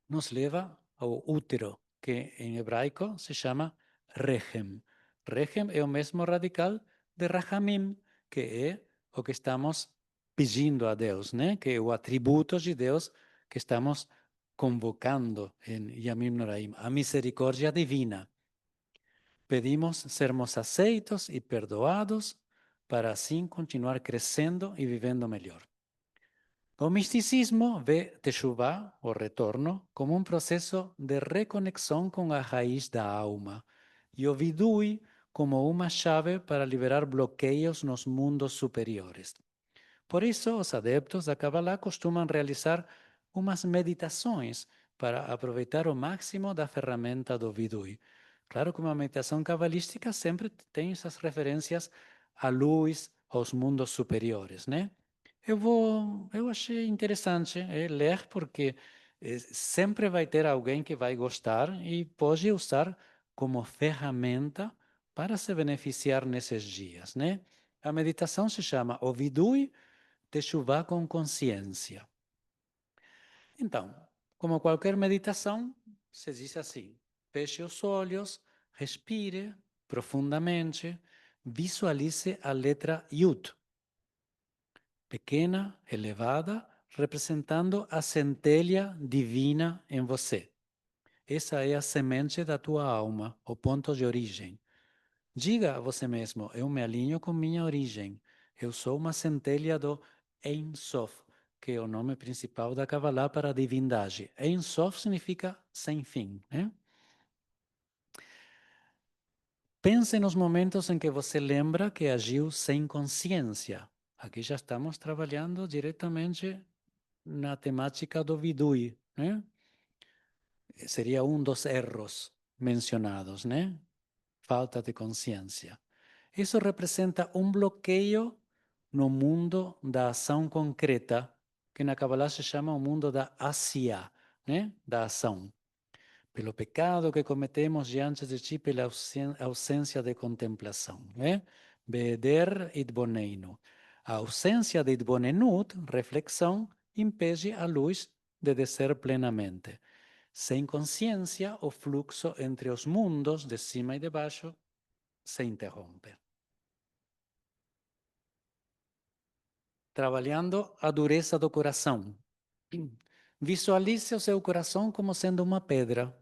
nos leva ao útero, que em hebraico se chama Rechem. Rechem é o mesmo radical de Rahamim, que é o que estamos pedindo a Deus, né? Que é o atributo de Deus que estamos convocando em Yamim Noraim, a misericórdia divina. Pedimos sermos aceitos e perdoados para assim continuar crescendo e vivendo melhor. O misticismo vê Teshuvah, o retorno, como um processo de reconexão com a raiz da alma, e o Vidui como uma chave para liberar bloqueios nos mundos superiores. Por isso, os adeptos da Kabbalah costumam realizar umas meditações para aproveitar o máximo da ferramenta do Vidui. Claro que uma meditação cabalística sempre tem essas referências à luz, aos mundos superiores, né? Eu achei interessante ler porque sempre vai ter alguém que vai gostar e pode usar como ferramenta para se beneficiar nesses dias, né? A meditação se chama o Vidui Teshuvah com consciência. Então, como qualquer meditação, se diz assim: feche os olhos, respire profundamente, visualize a letra Yud, pequena, elevada, representando a centelha divina em você. Essa é a semente da tua alma, o ponto de origem. Diga a você mesmo: eu me alinho com minha origem. Eu sou uma centelha do Ein Sof, que é o nome principal da Kabbalah para a divindade. Ein Sof significa sem fim, né? Pense nos momentos em que você lembra que agiu sem consciência. Aqui já estamos trabalhando diretamente na temática do vidui, né? Seria um dos erros mencionados, né? Falta de consciência. Isso representa um bloqueio no mundo da ação concreta, que na Kabbalah se chama o mundo da asiá, né? Da ação. Pelo pecado que cometemos diante de ti, pela ausência de contemplação, né? Be'eder itboneinu. A ausência de itbonenut, reflexão, impede a luz de descer plenamente. Sem consciência, o fluxo entre os mundos, de cima e de baixo, se interrompe. Trabalhando a dureza do coração. Visualize o seu coração como sendo uma pedra.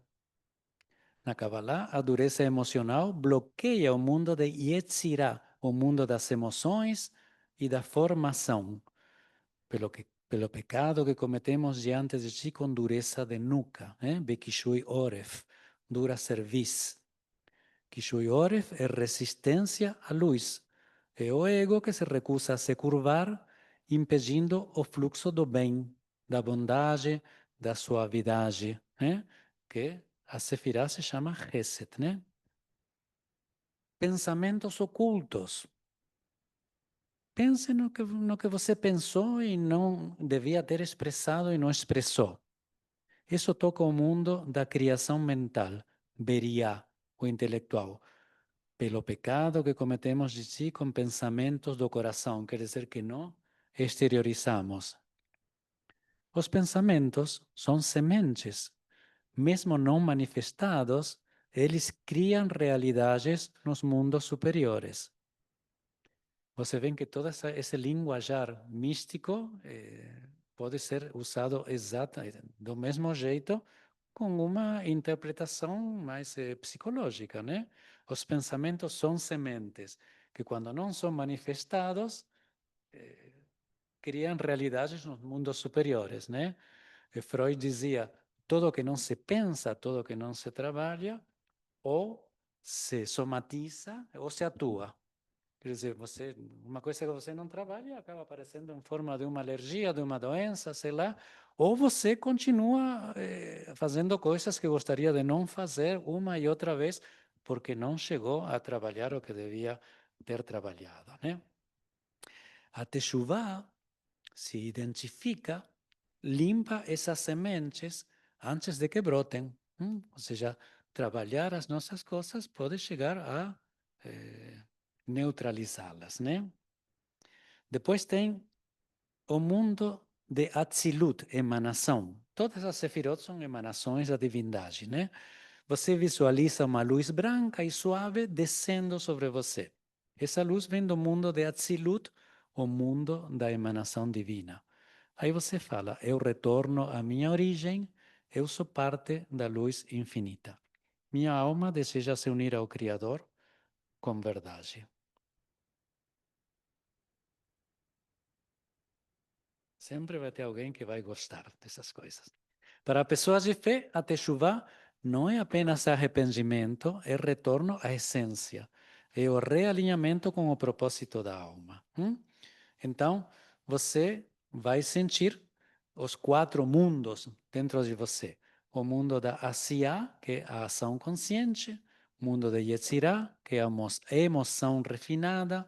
Na Kabbalah, a dureza emocional bloqueia o mundo de Yetzirah, o mundo das emoções e da formação, pelo pecado que cometemos diante de ti com dureza de nuca, Bekishui Oref, dura cerviz. Kishui Oref é resistência à luz. É o ego que se recusa a se curvar, impedindo o fluxo do bem, da bondade, da suavidade, que a Sefirah se chama Chesed, né? Pensamentos ocultos. Pense no que você pensou e não devia ter expressado e não expressou. Isso toca o mundo da criação mental, Beriah, o intelectual. Pelo pecado que cometemos de si com pensamentos do coração, quer dizer que não exteriorizamos. Os pensamentos são sementes. Mesmo não manifestados, eles criam realidades nos mundos superiores. Você vê que todo esse linguajar místico pode ser usado do mesmo jeito, com uma interpretação mais psicológica, né? Os pensamentos são sementes que, quando não são manifestados, criam realidades nos mundos superiores, né? E Freud dizia: todo que não se pensa, todo que não se trabalha, ou se somatiza ou se atua. Quer dizer, uma coisa que você não trabalha acaba aparecendo em forma de uma alergia, de uma doença, sei lá, ou você continua fazendo coisas que gostaria de não fazer uma e outra vez, porque não chegou a trabalhar o que devia ter trabalhado, né? A Teshuvah se identifica, limpa essas sementes antes de que brotem. Ou seja, trabalhar as nossas coisas pode chegar a neutralizá-las, né? Depois tem o mundo de Atzilut, emanação. Todas as sefirot são emanações da divindade, né? Você visualiza uma luz branca e suave descendo sobre você. Essa luz vem do mundo de Atzilut, o mundo da emanação divina. Aí você fala: eu retorno à minha origem, eu sou parte da luz infinita. Minha alma deseja se unir ao Criador com verdade. Sempre vai ter alguém que vai gostar dessas coisas. Para pessoas de fé, a Teshuvah não é apenas arrependimento, é retorno à essência. É o realinhamento com o propósito da alma. Então, você vai sentir os 4 mundos dentro de você. O mundo da Asiá, que é a ação consciente. O mundo de Yetzirah, que é a emoção refinada.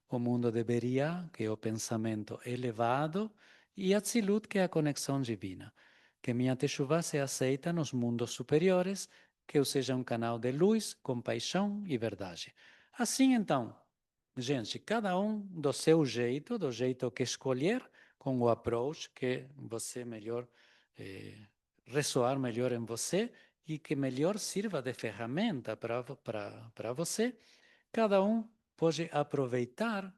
O mundo de Beriah, que é o pensamento elevado. E Atzilut, que é a conexão divina. Que minha Teshuvah se aceita nos mundos superiores, que eu seja um canal de luz, compaixão e verdade. Assim, então, gente, cada um do seu jeito, do jeito que escolher, com o approach que você melhor, ressoar melhor em você e que melhor sirva de ferramenta para você, cada um pode aproveitar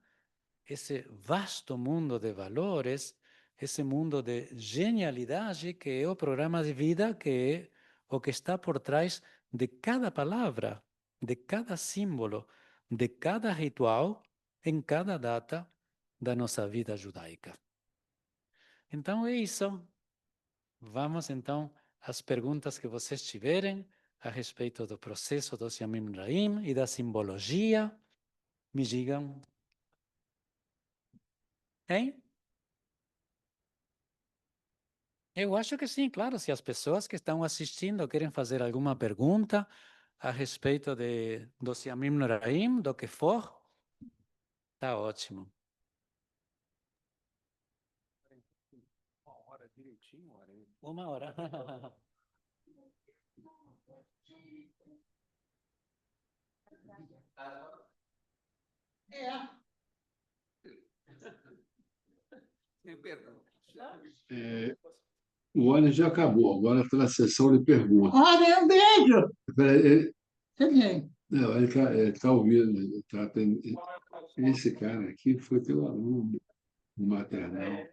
esse vasto mundo de valores, esse mundo de genialidade que é o programa de vida, que é o que está por trás de cada palavra, de cada símbolo, de cada ritual, em cada data da nossa vida judaica. Então é isso. Vamos então às perguntas que vocês tiverem a respeito do processo do Yamim Raim e da simbologia. Me digam. Hein? Eu acho que sim, claro. Se as pessoas que estão assistindo querem fazer alguma pergunta a respeito do Siamim Noraim, do que for, tá ótimo. Uma hora. É, o óleo já acabou, agora está na sessão de perguntas. Olha, um beijo! Não, ele tá ouvindo. Esse cara aqui foi teu aluno no maternal.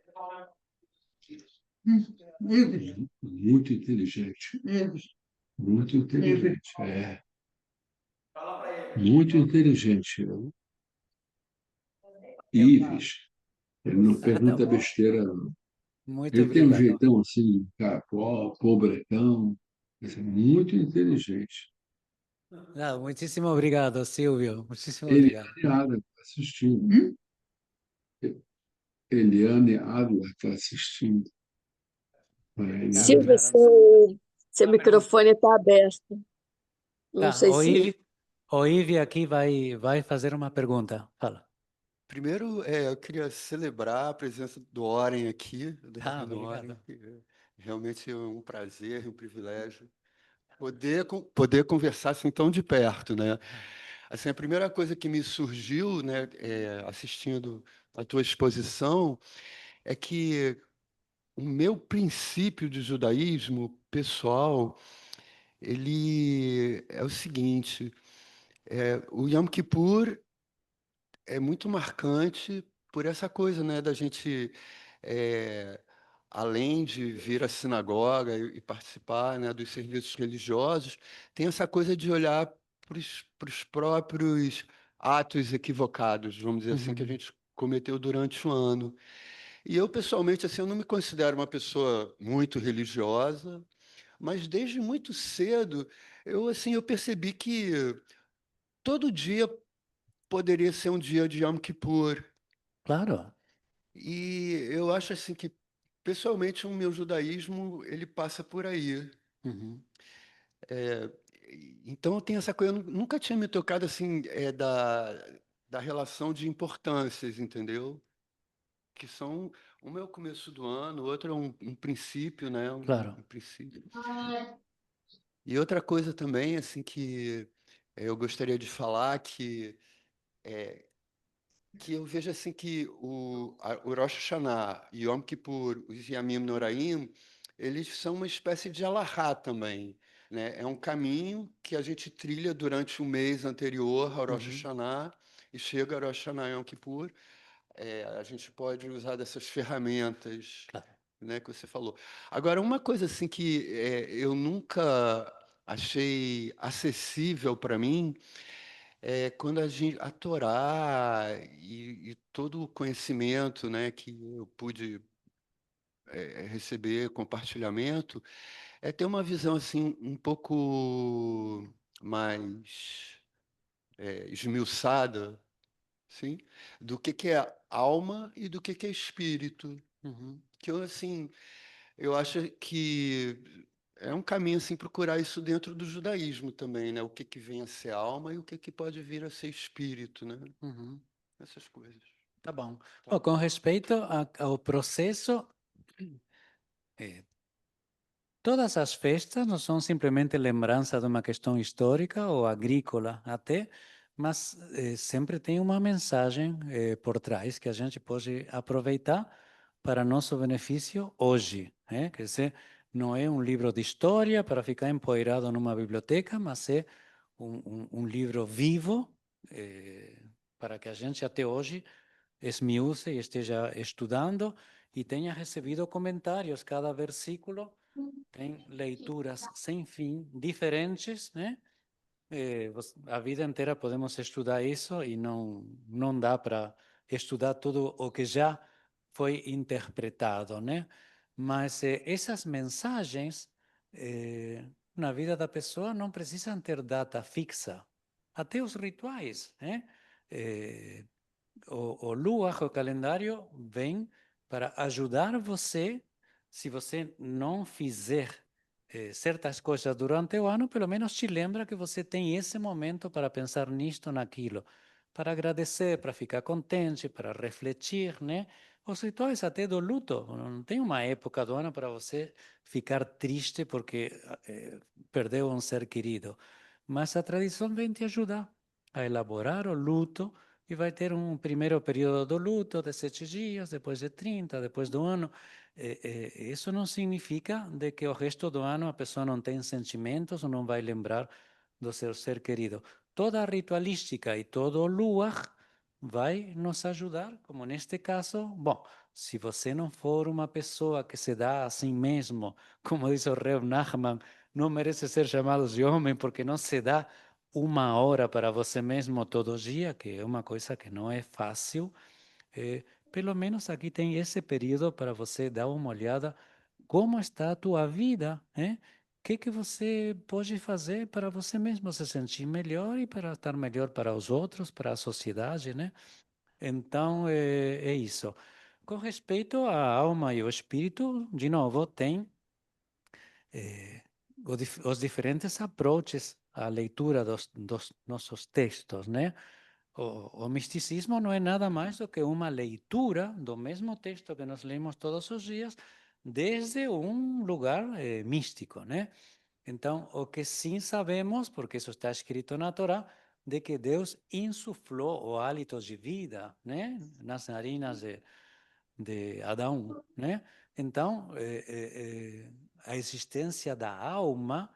Muito inteligente. Muito inteligente. É, muito inteligente. Ives, ele não Ah, tá pergunta bom. besteira, não. Muito Ele tem um obrigado. jeitão assim, cara, pobretão, assim, muito inteligente. Não, muitíssimo obrigado, Silvio. Muitíssimo obrigado. Eliane Adler está assistindo. Eliane Adler está assistindo. Tá, Eliane. Silvia, seu microfone está aberto. Não tá. sei se. O Ive aqui vai fazer uma pergunta. Fala. Primeiro, eu queria celebrar a presença do Oren aqui, do Ah, Rabino Oren, obrigado. que realmente é um prazer, um privilégio poder conversar assim tão de perto, né? Assim, a primeira coisa que me surgiu, né, assistindo a tua exposição, é que o meu princípio de judaísmo pessoal, ele é o seguinte: o Yom Kippur é muito marcante por essa coisa, né, da gente, eh, além de vir à sinagoga e participar, né, dos serviços religiosos, tem essa coisa de olhar para os próprios atos equivocados, vamos dizer assim, que a Uhum. gente cometeu durante o ano. E eu, pessoalmente, assim, eu não me considero uma pessoa muito religiosa, mas desde muito cedo, assim, eu percebi que todo dia poderia ser um dia de Yom Kippur. Claro. E eu acho assim que, pessoalmente, o meu judaísmo ele passa por aí. Uhum. É, então eu tenho essa coisa, eu nunca tinha me tocado assim da relação de importâncias, entendeu? Que são, uma é o começo do ano, o outro é um princípio, né? Claro. Um princípio. E outra coisa também, assim, que eu gostaria de falar que eu vejo assim que o Rosh Hashanah e Yom Kippur, os Yamim Noraim, eles são uma espécie de alahá também, né? É um caminho que a gente trilha durante o mês anterior ao Rosh Uhum. Hashanah e chega ao Rosh Hashanah e Yom Kippur. A gente pode usar dessas ferramentas, Claro. né, que você falou. Agora, uma coisa assim que eu nunca achei acessível para mim quando a Torá e todo o conhecimento, né, que eu pude receber, compartilhamento, é ter uma visão assim um pouco mais esmiuçada, sim, do que é alma e do que é espírito. Uhum. Que eu assim, eu acho que é um caminho assim procurar isso dentro do judaísmo também, né? O que vem a ser alma e o que pode vir a ser espírito, né? Uhum. Essas coisas. Tá bom. Tá Bom, bom. com respeito ao processo, eh, todas as festas não são simplesmente lembrança de uma questão histórica ou agrícola até, mas sempre tem uma mensagem por trás que a gente pode aproveitar para nosso benefício hoje. Quer dizer, não é um livro de história para ficar empoeirado numa biblioteca, mas é um livro vivo para que a gente até hoje esmiúce e esteja estudando e tenha recebido comentários. Cada versículo tem leituras sem fim, diferentes, né? A vida inteira podemos estudar isso e não dá para estudar tudo o que já foi interpretado, né? Mas essas mensagens na vida da pessoa não precisam ter data fixa. Até os rituais, né? o Lua, o calendário, vem para ajudar você, se você não fizer certas coisas durante o ano, pelo menos te lembra que você tem esse momento para pensar nisto, naquilo, para agradecer, para ficar contente, para refletir, né? Os rituais até do luto, não tem uma época do ano para você ficar triste porque perdeu um ser querido, mas a tradição vem te ajudar a elaborar o luto e vai ter um primeiro período do luto de 7 dias, depois de 30, depois do ano. Isso não significa de que o resto do ano a pessoa não tem sentimentos ou não vai lembrar do seu ser querido. Toda a ritualística e todo o luar vai nos ajudar, como neste caso, bom, se você não for uma pessoa que se dá a si mesmo, como diz o Reb Nachman, não merece ser chamado de homem porque não se dá uma hora para você mesmo todo dia, que é uma coisa que não é fácil. Pelo menos aqui tem esse período para você dar uma olhada como está a tua vida, né? O que você pode fazer para você mesmo se sentir melhor e para estar melhor para os outros, para a sociedade, né? Então, é isso. Com respeito à alma e ao espírito, de novo, tem os diferentes approaches à leitura dos nossos textos, né? O misticismo não é nada mais do que uma leitura do mesmo texto que nós lemos todos os dias, desde um lugar místico, né? Então, o que sim sabemos, porque isso está escrito na Torá, de que Deus insuflou o hálito de vida, né, nas narinas de Adão, né? Então, a existência da alma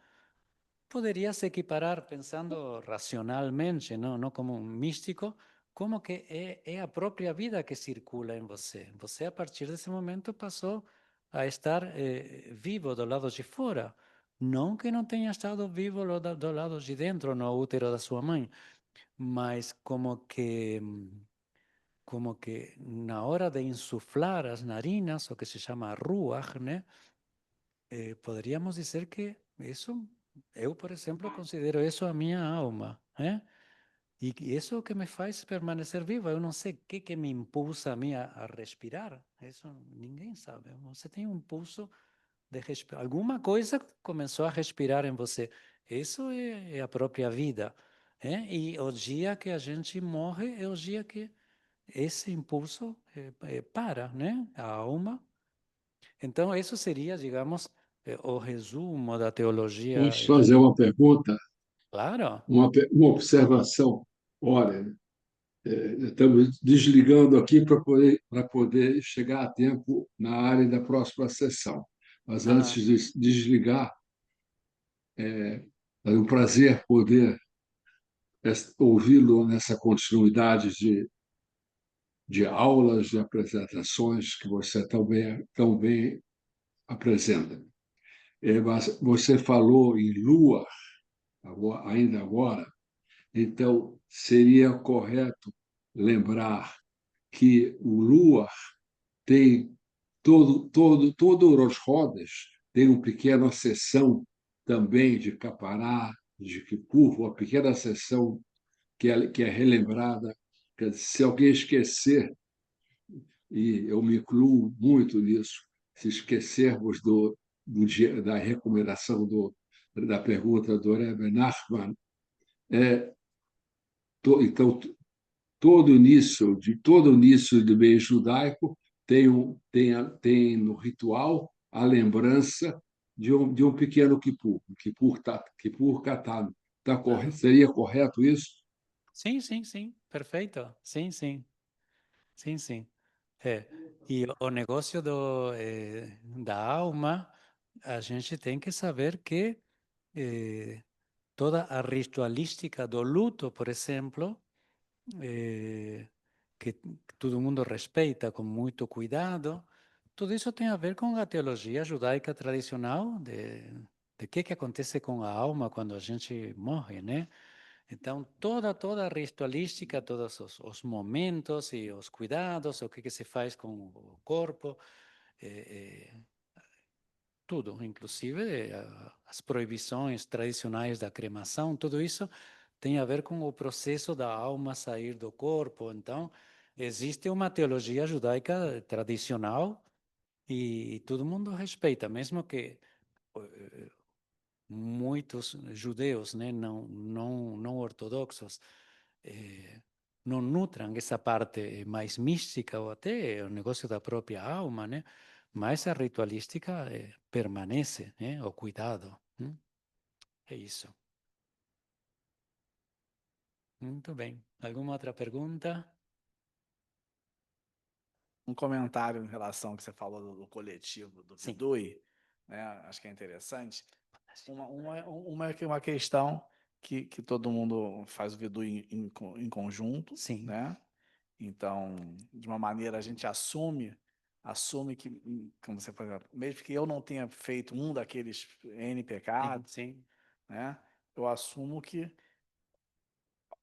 poderia se equiparar, pensando racionalmente, não como um místico, como que é a própria vida que circula em você. Você, a partir desse momento, passou a estar vivo do lado de fora. Não que não tenha estado vivo do lado de dentro, no útero da sua mãe, mas como que na hora de insuflar as narinas, o que se chama ruach, né? Poderíamos dizer que isso, eu, por exemplo, considero isso a minha alma, né? E isso é o que me faz permanecer vivo. Eu não sei o que me impulsa a mim a respirar. Isso ninguém sabe. Você tem um pulso de respirar. Alguma coisa começou a respirar em você. Isso é a própria vida. E o dia que a gente morre é o dia que esse impulso para, né? A alma. Então, isso seria, digamos, o resumo da teologia. Posso fazer uma pergunta, Claro. uma observação? Olha, estamos desligando aqui para poder chegar a tempo na área da próxima sessão. Mas Ah, antes de desligar, é um prazer poder ouvi-lo nessa continuidade de aulas, de apresentações que você tão bem apresenta. Mas você falou em lua, ainda agora, então seria correto lembrar que o lua tem todo os rodas tem uma pequena seção também de Capará, de Kipur, uma pequena seção que é relembrada. Se alguém esquecer, e eu me incluo muito nisso, se esquecermos da recomendação da pergunta do Rebbe Nachman, é, então todo início do meio judaico tem no ritual a lembrança de um pequeno Kippur, Kippur Katan. Seria correto isso? sim, sim, sim, perfeito. Sim, sim, sim, sim. E o negócio da alma, a gente tem que saber que toda a ritualística do luto, por exemplo, que todo mundo respeita com muito cuidado, tudo isso tem a ver com a teologia judaica tradicional de que acontece com a alma quando a gente morre, né? Então, toda a ritualística, todos os momentos e os cuidados, o que se faz com o corpo, eh, eh, tudo, inclusive as proibições tradicionais da cremação, tudo isso tem a ver com o processo da alma sair do corpo. Então, existe uma teologia judaica tradicional e todo mundo respeita, mesmo que muitos judeus, né, não ortodoxos, não nutram essa parte mais mística ou até o negócio da própria alma, né? Mas a ritualística permanece, né? O cuidado. É isso. Muito bem. Alguma outra pergunta? Um comentário em relação ao que você falou do coletivo, do Sim. Vidui, né? Acho que é interessante. Uma questão que todo mundo faz o Vidui em conjunto, Sim. né? Então, de uma maneira, a gente assume que, como você falou, mesmo que eu não tenha feito um daqueles N pecados, Sim. né? Eu assumo que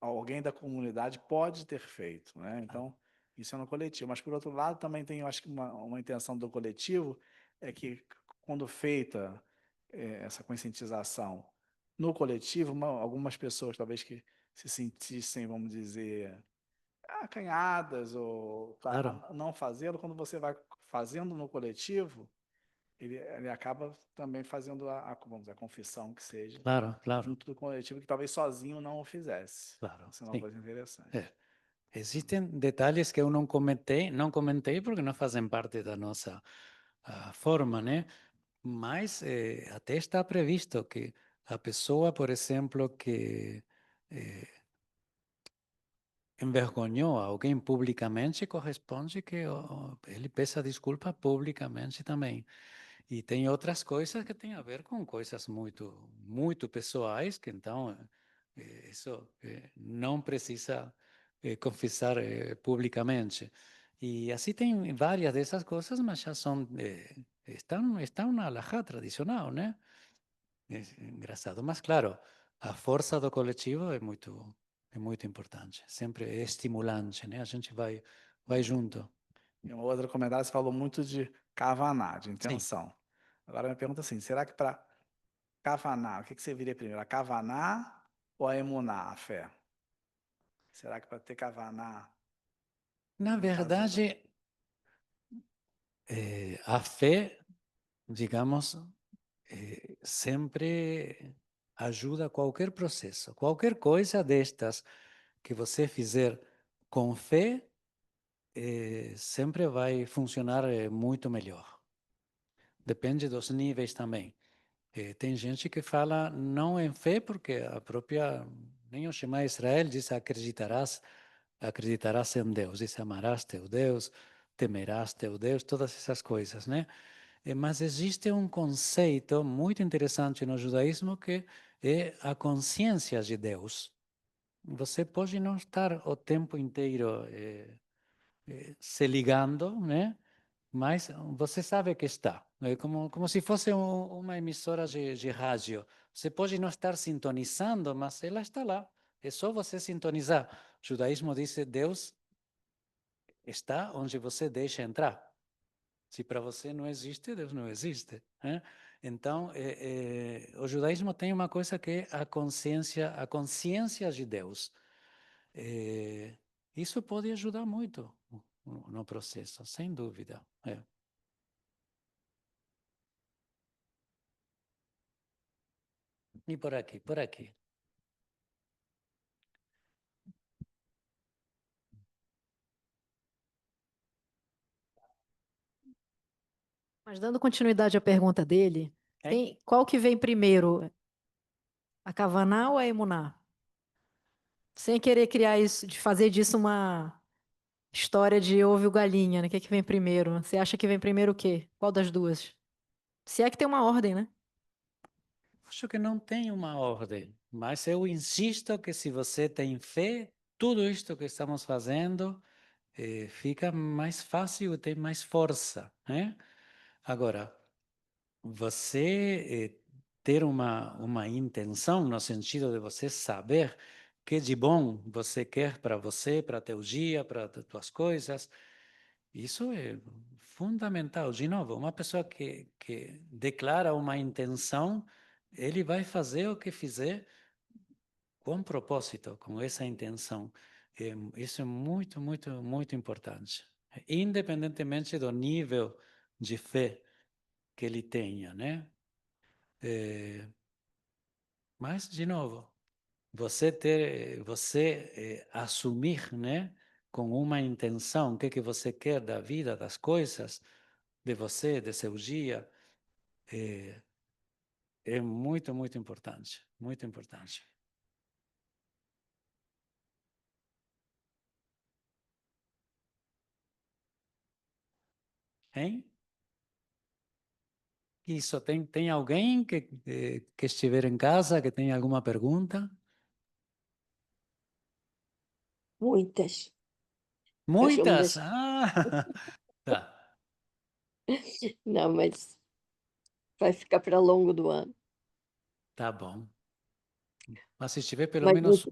alguém da comunidade pode ter feito, né? Então, isso é no coletivo. Mas, por outro lado, também tem, eu acho que uma intenção do coletivo é que, quando feita essa conscientização no coletivo, algumas pessoas, talvez, que se sentissem, vamos dizer, acanhadas ou Claro. não fazê-lo, quando você vai fazendo no coletivo, ele acaba também fazendo vamos dizer, a confissão que seja, Claro. junto do coletivo, que talvez sozinho não o fizesse. Claro. Isso é uma Sim. coisa interessante. Existem detalhes que eu não comentei porque não fazem parte da nossa forma, né? Mas até está previsto que a pessoa, por exemplo, que envergonhou alguém publicamente, corresponde que ele peça desculpa publicamente também. E tem outras coisas que têm a ver com coisas muito pessoais, que então isso não precisa confessar publicamente. E assim tem várias dessas coisas, mas já estão na halajá tradicional, né? É engraçado, mas claro, a força do coletivo é muito importante, sempre é estimulante, né? A gente vai junto. E um outro comentário, você falou muito de kavaná, de Sim. intenção. Agora, me pergunta assim, será que para kavaná, o que você viria primeiro, a kavaná ou a emuná, a fé? Será que para ter kavaná, Na no caso verdade, a fé, digamos, sempre ajuda qualquer processo. Qualquer coisa destas que você fizer com fé, sempre vai funcionar muito melhor. Depende dos níveis também. Tem gente que fala não em fé, porque a própria, nem o Shema Israel diz acreditarás em Deus, diz amarás teu Deus, temerás teu Deus, todas essas coisas, né? Mas existe um conceito muito interessante no judaísmo que é a consciência de Deus. Você pode não estar o tempo inteiro se ligando, né? Mas você sabe que está. É como se fosse uma emissora de rádio. Você pode não estar sintonizando, mas ela está lá. É só você sintonizar. O judaísmo diz que Deus está onde você deixa entrar. Se para você não existe, Deus não existe. Né? Então, o judaísmo tem uma coisa que é a consciência de Deus. Isso pode ajudar muito no processo, sem dúvida. E por aqui, por aqui. Mas dando continuidade à pergunta dele, qual que vem primeiro, a Kavaná ou a Emuná? Sem querer criar isso, de fazer disso uma história de ovo e galinha, né? O que que vem primeiro? Você acha que vem primeiro o quê? Qual das duas? Se é que tem uma ordem, né? Acho que não tem uma ordem, mas eu insisto que se você tem fé, tudo isto que estamos fazendo fica mais fácil e tem mais força, né? Agora, você ter uma intenção no sentido de você saber que de bom você quer para você, para teu dia, para tuas coisas, isso é fundamental. De novo, uma pessoa que declara uma intenção, ele vai fazer o que fizer com propósito, com essa intenção. Isso é muito, muito, muito importante. Independentemente do nível de fé que ele tenha, né? Mas, de novo, você assumir, né, com uma intenção, o que você quer da vida, das coisas, de você, de seu dia, é muito, muito importante, muito importante. Hein? Isso, tem alguém que estiver em casa, que tenha alguma pergunta? Muitas. Muitas? Mas, Tá, não, mas vai ficar para longo do ano. tá bom. Mas se tiver pelo Mas menos...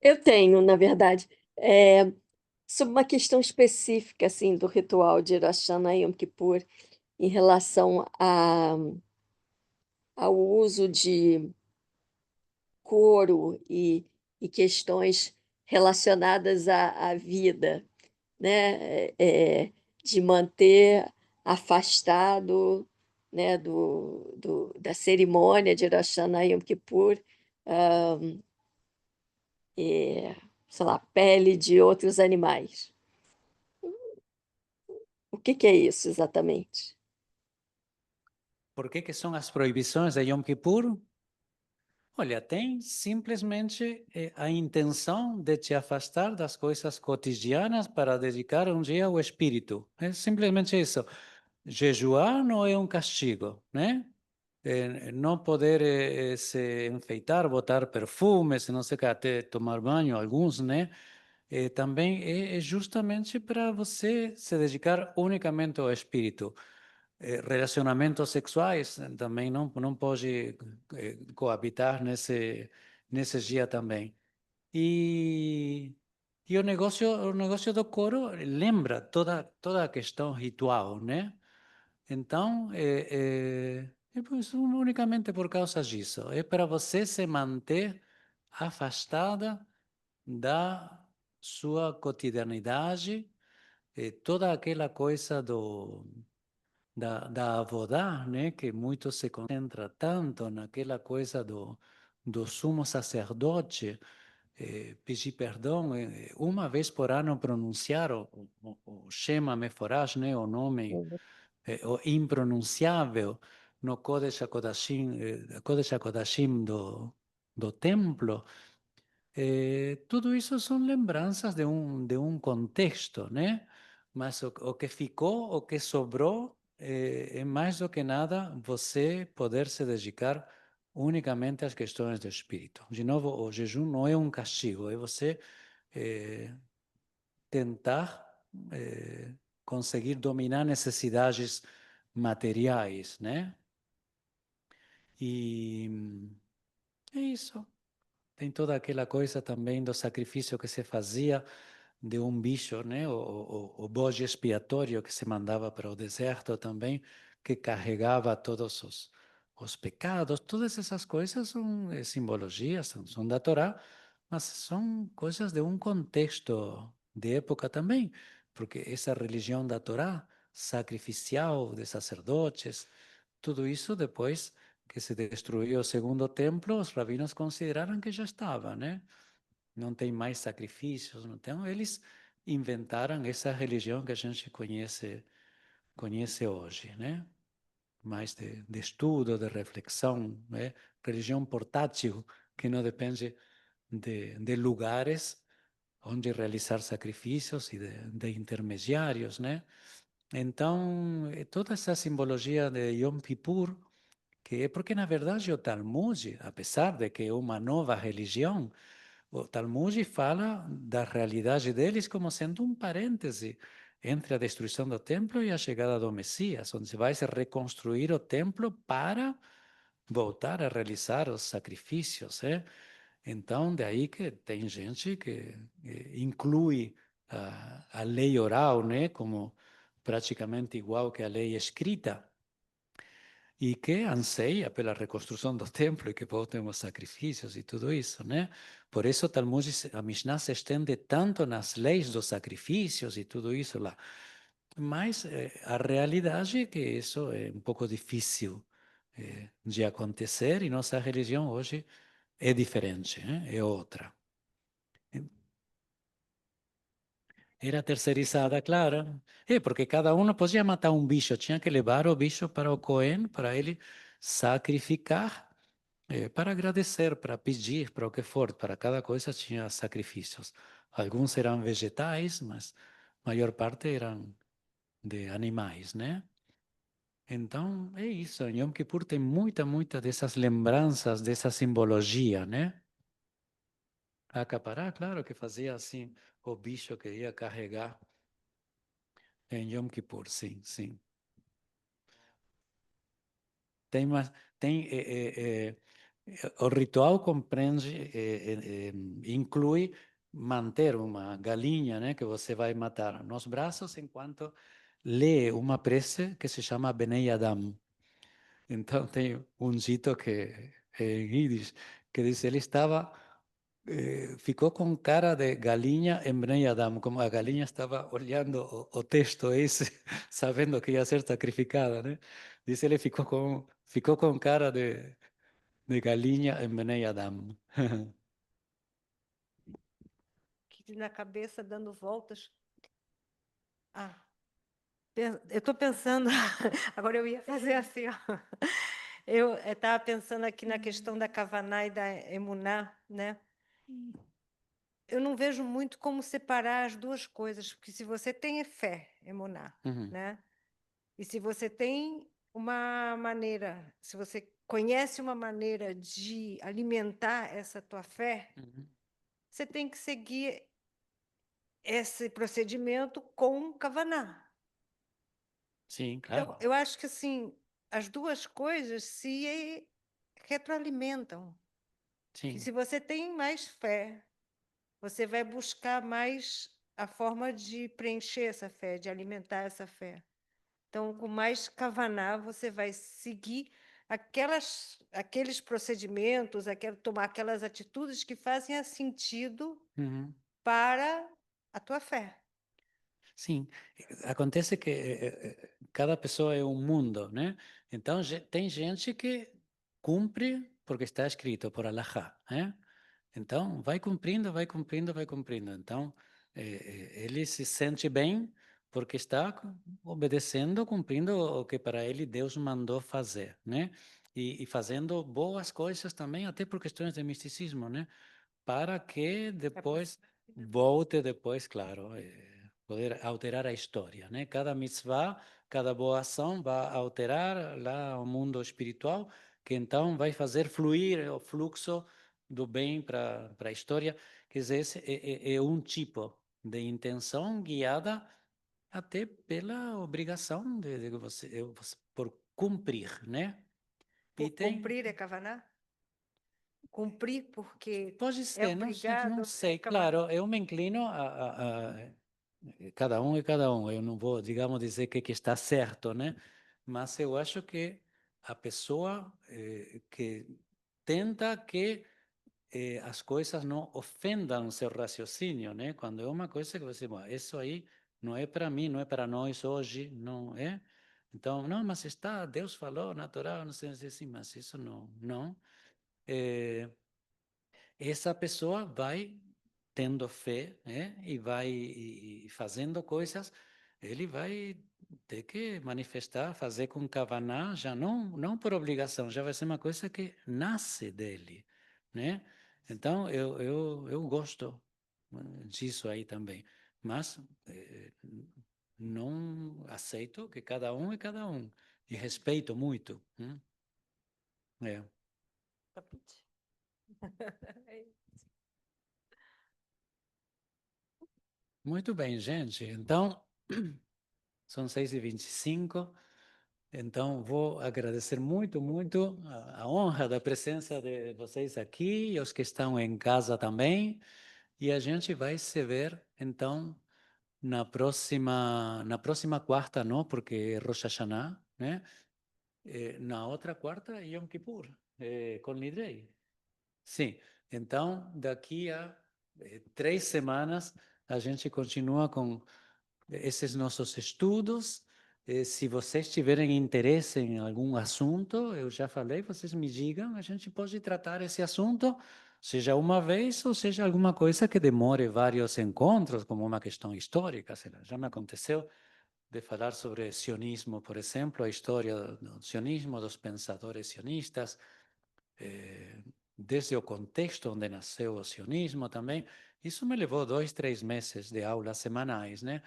eu tenho, na verdade, sobre uma questão específica, assim, do ritual de Rosh Hashanah e Yom Kippur, em relação ao uso de couro e questões relacionadas à vida, né? De manter afastado, né, da cerimônia de Rosh Hashanah e Yom Kippur, ah, sei lá, pele de outros animais. O que é isso exatamente? Por que são as proibições de Yom Kippur? Olha, tem simplesmente a intenção de te afastar das coisas cotidianas para dedicar um dia ao espírito. É simplesmente isso. Jejuar não é um castigo, né? Não poder se enfeitar, botar perfumes, não sei o que, até tomar banho, alguns, né? Também é justamente para você se dedicar unicamente ao espírito. Relacionamentos sexuais também não pode coabitar nesse dia também. E, o negócio do coro lembra toda a questão ritual, né? Então, pois, unicamente por causa disso. É para você se manter afastada da sua cotidianidade, toda aquela coisa da avodá, né, que muito se concentra tanto naquela coisa do sumo sacerdote, pedir perdão, uma vez por ano pronunciar o Shema Meforash, né, o nome o impronunciável no Kodesh HaKodashim do templo. Tudo isso são lembranças de um contexto, né? Mas o que ficou, o que sobrou, é mais do que nada você poder se dedicar unicamente às questões do espírito. De novo, o jejum não é um castigo, é você tentar conseguir dominar necessidades materiais, né? E é isso. Tem toda aquela coisa também do sacrifício que se fazia de um bicho, né? O bode expiatório que se mandava para o deserto também, que carregava todos os pecados. Todas essas coisas são simbologias, são da Torá, mas são coisas de um contexto de época também, porque essa religião da Torá, sacrificial de sacerdotes, tudo isso depois que se destruiu o segundo templo, os rabinos consideraram que já estava, né? Não tem mais sacrifícios, não tem. Eles inventaram essa religião que a gente conhece hoje, né? Mais de estudo, de reflexão, né? Religião portátil, que não depende de lugares onde realizar sacrifícios e de intermediários, né? Então, toda essa simbologia de Yom Kippur, que é porque, na verdade, o Talmud, apesar de que é uma nova religião, o Talmud fala da realidade deles como sendo um parêntese entre a destruição do templo e a chegada do Messias, onde se vai se reconstruir o templo para voltar a realizar os sacrifícios. Então, daí que tem gente que inclui a lei oral, né, como praticamente igual que a lei escrita. e que anseia pela reconstrução do templo e que voltem os sacrifícios e tudo isso, né? Por isso o Talmud, a Mishnah se estende tanto nas leis dos sacrifícios e tudo isso lá. Mas a realidade é que isso é um pouco difícil de acontecer e nossa religião hoje é diferente, é outra. Era terceirizada, claro. Porque cada um podia matar um bicho, tinha que levar o bicho para o Cohen, para ele sacrificar, para agradecer, para pedir, para o que for. Para cada coisa tinha sacrifícios. Alguns eram vegetais, mas a maior parte eram de animais, né? Então, é isso. Em Yom Kippur tem muita dessas lembranças, dessa simbologia, né? A Capará, claro que fazia assim, o bicho que ia carregar em Yom Kippur, sim, sim. O ritual compreende, inclui manter uma galinha, né, que você vai matar nos braços enquanto lê uma prece que se chama Benei Adam. Então tem um dito que é em Yiddish que diz ele estava ficou com cara de galinha em Bnei Adam, como a galinha estava olhando o texto esse, sabendo que ia ser sacrificada, né? Diz ele ficou com cara de galinha em Bnei Adam. Que na cabeça dando voltas. Eu estou pensando, agora eu ia fazer assim, ó. Eu estava pensando aqui na questão da Kavaná e da Emuná, né? Eu não vejo muito como separar as duas coisas, porque se você tem fé, Emuná, né? E se você tem uma maneira, se você conhece uma maneira de alimentar essa tua fé, você tem que seguir esse procedimento com Kavaná. Sim, claro. Então, eu acho que assim, as duas coisas se retroalimentam. Sim. Que se você tem mais fé, você vai buscar mais a forma de preencher essa fé, de alimentar essa fé. Então, com mais kavaná, você vai seguir aqueles procedimentos, tomar aquelas atitudes que fazem sentido para a tua fé. Sim, acontece que cada pessoa é um mundo, né? Então, tem gente que cumpre porque está escrito por Allahá, né? Então, vai cumprindo, vai cumprindo, vai cumprindo. Então, ele se sente bem porque está obedecendo, cumprindo o que para ele Deus mandou fazer, né? E fazendo boas coisas também, até por questões de misticismo, né? Para que depois volte depois, claro, poder alterar a história, né? Cada mitzvah, cada boa ação vai alterar lá o mundo espiritual, que então vai fazer fluir o fluxo do bem para a história. Quer dizer, esse é um tipo de intenção guiada até pela obrigação de você, por cumprir, né? Por cumprir é kavaná? Cumprir porque pode é ser, não obrigado. sei, claro, eu me inclino cada um é cada um, eu não vou, digamos, dizer que está certo, né? Mas eu acho que a pessoa que tenta que as coisas não ofendam seu raciocínio, né? Quando é uma coisa que você, bom, isso aí não é para mim, não é para nós hoje, não é? Então, não, mas está, Deus falou, natural, não sei assim, mas isso não. Essa pessoa vai tendo fé, né? E vai fazendo coisas, ele vai ter que manifestar, fazer com kavaná, já não por obrigação, já vai ser uma coisa que nasce dele, né? Então, eu gosto disso aí também, mas não aceito que cada um é cada um, e respeito muito. É. Muito bem, gente. Então, são 6h25. Então, vou agradecer muito a honra da presença de vocês aqui e os que estão em casa também. E a gente vai se ver, então, na próxima quarta, não, porque é Rosh Hashanah, né? Na outra quarta, Yom Kippur, com Nidrei. Sim, então daqui a 3 semanas a gente continua com esses nossos estudos. Se vocês tiverem interesse em algum assunto, eu já falei, vocês me digam, a gente pode tratar esse assunto, seja uma vez ou seja alguma coisa que demore vários encontros, como uma questão histórica. Sei lá, já me aconteceu de falar sobre sionismo, por exemplo, a história do sionismo, dos pensadores sionistas, desde o contexto onde nasceu o sionismo também. Isso me levou 2, 3 meses de aulas semanais, né?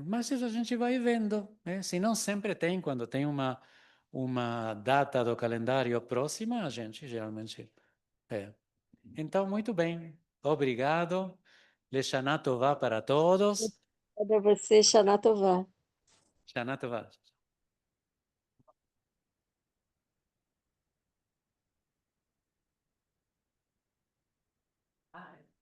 Mas isso a gente vai vendo, né? Se não sempre tem, quando tem uma data do calendário próxima, a gente geralmente... Então, muito bem. Obrigado. Leshana Tová para todos. Para você, Shana Tová. Shana Tová.